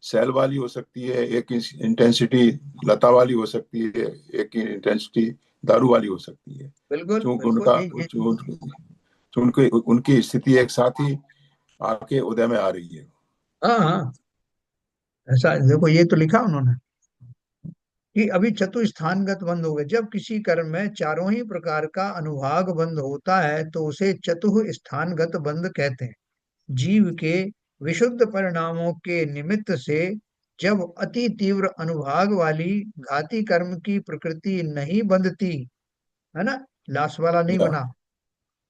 सेल वाली हो सकती है, एक इंटेंसिटी लता वाली हो सकती है, एक इंटेंसिटी दारू वाली हो सकती है। बिल्कुल चूंकि बिल्कुल, उनका ये चूंकि उनकी स्थिति एक साथ ही आके उदय में आ रही है। हाँ हाँ, ऐसा देखो, ये तो लिखा उन्होंने कि अभी चतुस्थानगत बंद हो गए। जब किसी कर्म में चारों ही प्रकार का अनुभाग बंद होता है, तो उसे चतुः स्थानगत बंद कहते हैं। जीव के विशुद्ध परिणामों के निमित्त से जब अति तीव्र अनुभाग वाली घाती कर्म की प्रकृति नहीं बंधती, है ना, लाश वाला नहीं या बना,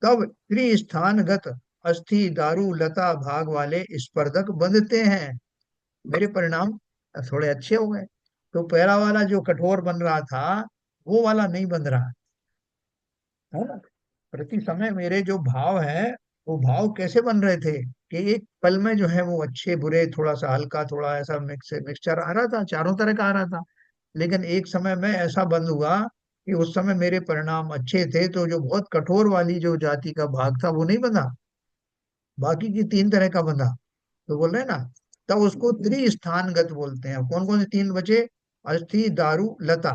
तब त्रिस्थानगत अस्थि, दारू, लता भाग वाले स्पर्धक बंधते हैं। मेरे परिणाम थोड़े अच्छे हो गए, तो पहला वाला जो कठोर बन रहा था वो वाला नहीं बन रहा है ना। प्रति समय मेरे जो भाव है वो भाव कैसे बन रहे थे कि एक पल में जो है वो अच्छे बुरे, थोड़ा सा हल्का, थोड़ा ऐसा मिक्सचर आ रहा था, चारों तरह का आ रहा था। लेकिन एक समय में ऐसा बंद हुआ कि उस समय मेरे परिणाम अच्छे थे, तो जो बहुत कठोर वाली जो जाति का भाग था वो नहीं बंधा, बाकी की तीन तरह का बंधा। तो बोल रहे हैं ना, तब उसको त्रिस्थानगत बोलते हैं। कौन कौन से तीन बचे? अस्थि, दारू, लता।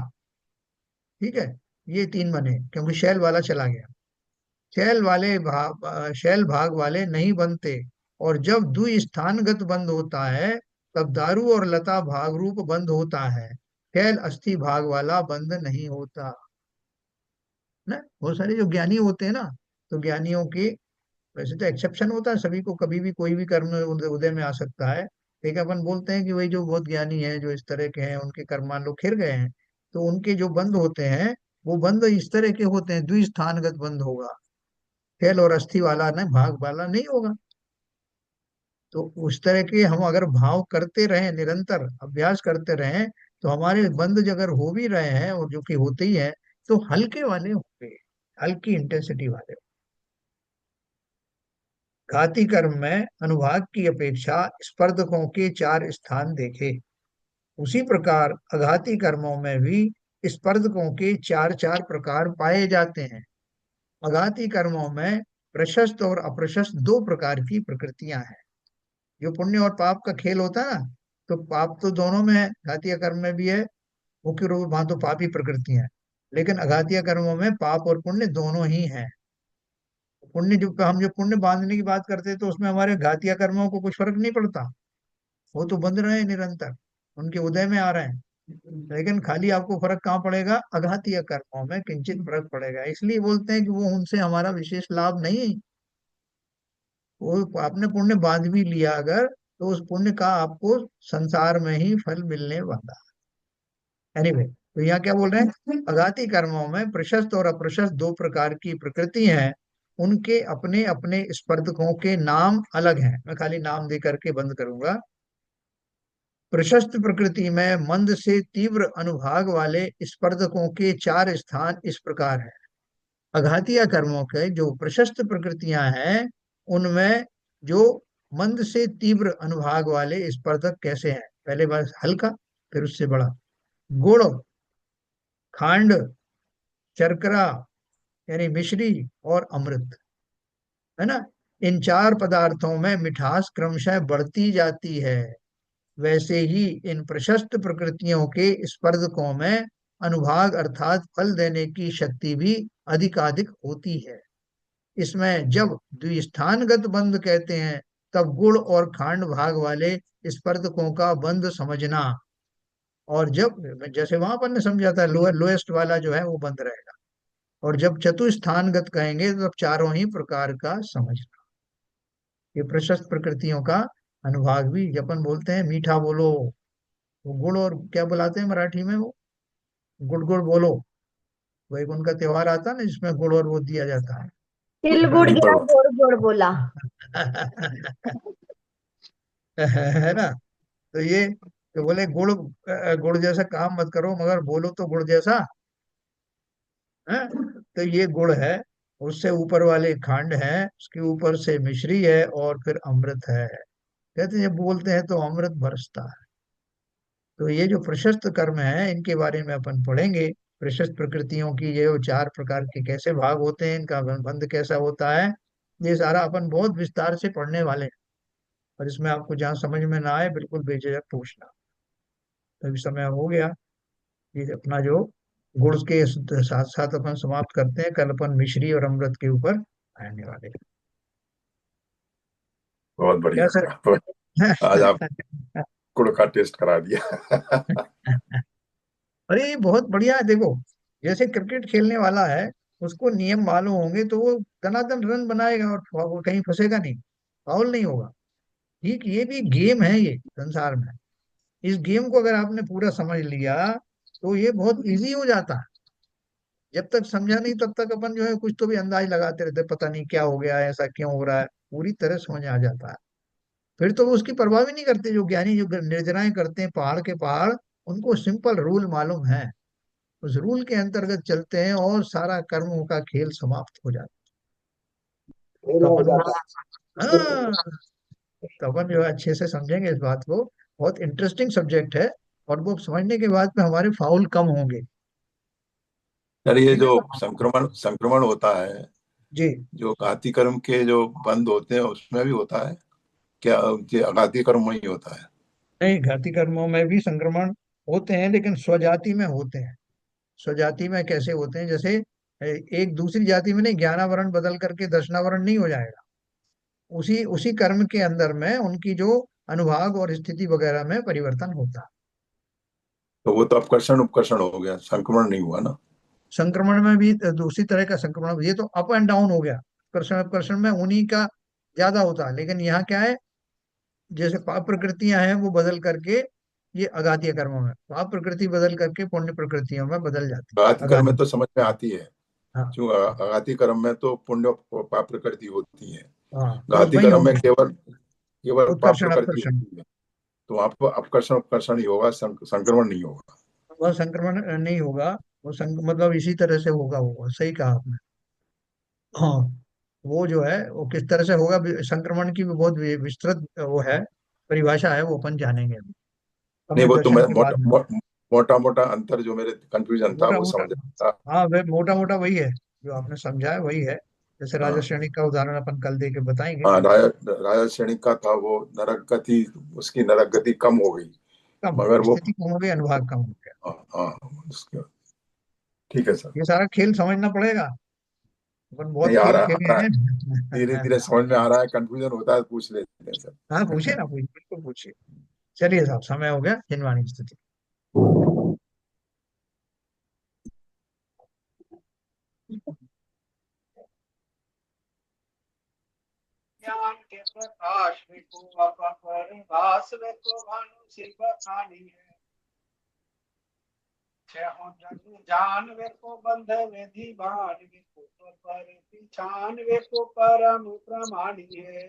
ठीक है, ये तीन बने क्योंकि शैल वाला चला गया। शैल भाग वाले नहीं बनते। और जब द्विस्थानगत बंद होता है तब दारू और लता भाग रूप बंद होता है, शैल अस्थि भाग वाला बंद नहीं होता ना। बहुत सारे जो ज्ञानी होते हैं ना, तो ज्ञानियों के, वैसे तो एक्सेप्शन होता है, सभी को कभी भी कोई भी कर्म उदय में आ सकता है। लेकिन अपन बोलते हैं कि वही जो बहुत ज्ञानी है, जो इस तरह के हैं, उनके कर्म मान लो खिर गए हैं, तो उनके जो बंद होते हैं वो बंद इस तरह के होते हैं, द्विस्थानगत बंद होगा, फैल और अस्थि वाला नहीं, भाग वाला नहीं होगा। तो उस तरह के हम अगर भाव करते रहें, निरंतर अभ्यास करते रहें, तो हमारे बंद अगर हो भी रहे हैं, और जो कि होते ही है, तो हल्के वाले होंगे, हल्की इंटेंसिटी वाले। घाती कर्म में अनुभाग की अपेक्षा स्पर्धकों के चार स्थान देखे, उसी प्रकार अघाती कर्मों में भी स्पर्धकों के चार चार प्रकार पाए जाते हैं। अघाती कर्मों में प्रशस्त और अप्रशस्त दो प्रकार की प्रकृतियां हैं। जो पुण्य और पाप का खेल होता है ना, तो पाप तो दोनों में है, घातीय कर्म में भी है, मुख्य रूप वहां तो पापी प्रकृतियां हैं। लेकिन अघातीय कर्मों में पाप और पुण्य दोनों ही हैं। पुण्य जो हम जो पुण्य बांधने की बात करते हैं, तो उसमें हमारे घातीय कर्मों को कुछ फर्क नहीं पड़ता, वो तो बंध रहे हैं निरंतर, उनके उदय में आ रहे हैं। लेकिन खाली आपको फर्क कहाँ पड़ेगा? अघातीय कर्मों में किंचित फर्क पड़ेगा। इसलिए बोलते हैं कि वो उनसे हमारा विशेष लाभ नहीं। वो आपने पुण्य बांध भी लिया अगर, तो उस पुण्य का आपको संसार में ही फल मिलने वाला। एनीवे, तो यहाँ क्या बोल रहे हैं? अघाती कर्मों में प्रशस्त और अप्रशस्त दो प्रकार की प्रकृति हैं, उनके अपने अपने स्पर्धकों के नाम अलग हैं। मैं खाली नाम दे करके बंद करूंगा। प्रशस्त प्रकृति में मंद से तीव्र अनुभाग वाले स्पर्धकों के चार स्थान इस प्रकार है। अघातीय कर्मों के जो प्रशस्त प्रकृतियां हैं, उनमें जो मंद से तीव्र अनुभाग वाले स्पर्धक कैसे हैं? पहले बार हल्का, फिर उससे बड़ा। गुड़, खांड, शर्करा यानी मिश्री, और अमृत, है ना। इन चार पदार्थों में मिठास क्रमशः बढ़ती जाती है। वैसे ही इन प्रशस्त प्रकृतियों के स्पर्धकों में अनुभाग अर्थात फल देने की शक्ति भी अधिकाधिक होती है। इसमें जब द्विस्थानगत बंध कहते हैं, तब गुण और खांड भाग वाले स्पर्धकों का बंध समझना। और जब, जैसे वहां पर ने समझा था, लोएस्ट वाला जो है वो बंद रहेगा। और जब चतुस्थानगत कहेंगे तो तब चारों ही प्रकार का समझना। ये प्रशस्त प्रकृतियों का अनुभाग भी, जब अपन बोलते हैं मीठा बोलो, वो गुड़ और क्या बुलाते हैं मराठी में, वो गुड़ गुड़ बोलो, वो एक उनका त्योहार आता है ना जिसमें गुड़ और वो दिया जाता है। तिल गुड़ गुड़ी गिरा पड़वा। जोड़ जोड़ बोला। है ना। तो ये, तो बोले गुड़, गुड़ जैसा काम मत करो मगर बोलो तो गुड़ जैसा है। तो ये गुड़ है, उससे ऊपर वाले खंड है, उसके ऊपर से मिश्री है, और फिर अमृत है। कहते हैं जब बोलते हैं तो अमृत बरसता है। तो ये जो प्रशस्त कर्म है, इनके बारे में अपन पढ़ेंगे। प्रशस्त प्रकृतियों की ये वो चार प्रकार के कैसे भाग होते हैं, इनका बंध कैसा होता है, ये सारा अपन बहुत विस्तार से पढ़ने वाले हैं। और इसमें आपको जहाँ समझ में ना आए, बिल्कुल बेझिझक पूछना। तो अभी समय हो गया, ये अपना जो गुड़ के साथ साथ अपन समाप्त करते हैं। कल अपन मिश्री और अमृत के ऊपर आने वाले हैं। बहुत क्या बढ़िया सर? तो आज आप गुड़ का टेस्ट करा दिया। अरे ये बहुत बढ़िया है, देखो, जैसे क्रिकेट खेलने वाला है, उसको नियम मालूम होंगे तो वो दनादन रन बनाएगा और वो कहीं फंसेगा नहीं, फाउल नहीं होगा। ठीक, ये भी गेम है ये संसार में। इस गेम को अगर आपने पूरा समझ लिया तो ये बहुत इजी हो जाता है। जब तक समझा नहीं तब तक अपन जो है कुछ तो भी अंदाज लगाते रहते, पता नहीं क्या हो गया है, ऐसा क्यों हो रहा है। पूरी तरह समझ आ जाता है, फिर तो वो उसकी परवाह भी नहीं करते। जो ज्ञानी जो निर्जराएं करते हैं पहाड़ के पहाड़, उनको सिंपल रूल मालूम है, उस रूल के अंतर्गत चलते हैं और सारा कर्मों का खेल समाप्त हो जाता है। फेल तो हो अपन जाता हाँ, तो अपन जो है अच्छे से समझेंगे इस बात को। बहुत इंटरेस्टिंग सब्जेक्ट है, और वो समझने के बाद में हमारे फाउल कम होंगे। यार ये ठीक है जो ना? संक्रमण संक्रमण होता है, जी। जो घाती कर्म के जो बंद होते हैं उसमें भी होता है क्या? ये अघाती कर्म में ही होता है? नहीं, घाती कर्मों में भी संक्रमण होते हैं, लेकिन स्वजाति में होते हैं। स्वजाति में कैसे होते हैं? जैसे एक दूसरी जाति में नहीं, 11 वर्ण बदल करके 10वां वर्ण नहीं हो जाएगा। उसी उसी कर्म के अंदर में उनकी जो अनुभाग और स्थिति वगैरह में परिवर्तन होता है। तो वो तो अपकर्षण उपकर्षण हो गया, संक्रमण नहीं हुआ ना। संक्रमण में भी दूसरी तरह का संक्रमण, ये तो अप एंड डाउन हो गया। कर्षण अपकर्षण में उन्हीं का ज्यादा होता है, लेकिन यहाँ क्या है, जैसे पाप प्रकृतियां हैं वो बदल करके ये अघातीय कर्मों में, पाप प्रकृति बदल करके पुण्य प्रकृतियों में बदल जाती अघाती है, कर्म में अघाती। तो समझ में आती है, हाँ। जो अघाती कर्म में तो पुण्य पाप प्रकृति होती है। हाँ, तो घाती वही कर्म में होंगे, केवल केवल पाप उत्कर्षण प्रकृति अपकर्षण। होती है। तो वहां पर अपकर्षण उपकर्षण ही होगा, संक्रमण नहीं होगा। वह संक्रमण नहीं होगा, वो मतलब इसी तरह से होगा, वो सही कहा आपने। हाँ, वो जो है वो किस तरह से होगा, संक्रमण की भी बहुत विस्तृत वो है, परिभाषा है, वो अपन जानेंगे अभी नहीं, समय वो तो दर्शन मैं के बाद में। मोटा मोटा अंतर जो मेरे कंफ्यूजन था मोटा वो मोटा, समझ रहा था। हाँ वे मोटा मोटा वही है जो आपने समझा है, वही है। जैसे राजा हाँ श्रेणी का उदाहरण अपन कल दे के बताएंगे। हाँ, राजा राजा श्रेणी का था वो, नरक गति, उसकी नरक गति कम हो गई, कम हो मगर गई, वो। स्थिति कम हो गई, अनुभाग कम हो गया। हाँ हाँ, उसके ठीक है सर। ये सारा खेल समझना पड़ेगा, अपन बहुत नहीं, आ खेल रहा आ खेले रहा है, धीरे हैं। धीरे समझ में आ रहा है, कंफ्यूजन होता है, पूछ लेते हैं सर। हाँ, पूछिए ना, पूछिए, बिल्कुल पूछिए। चलिए साहब, समय हो गया, जिनवाणी स्थिति। ज्ञान के प्रकाश में को अपरिभाष में को भानु शिव खानी है। छहो जग जान वे को बंध विधि भान वे को तो पर पिछान वे को परम प्रमाणी है।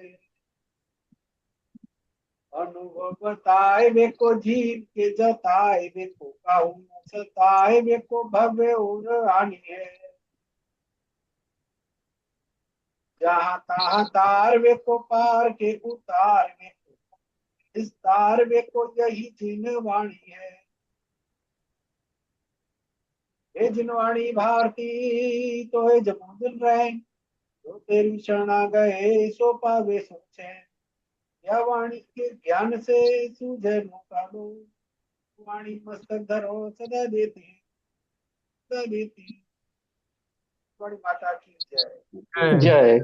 अनुभव बताए वे को जीव के जताए वे को कहूँ न सताए वे को भव्य और रानी है। जहाँ तहाँ तार वे को पार के उतार वे को विस्तार वे को यही जिन वाणी है। हे जिनवाणी भारती तो हे जमुदिन रहे, तो तेरी शरणा गए सो पावे सुख है। यह वाणी के ज्ञान से सूझे मौका लो, वाणी मस्तक धरो सदा देती है, सदा देती है। बड़ी माता की जय। जय। जय।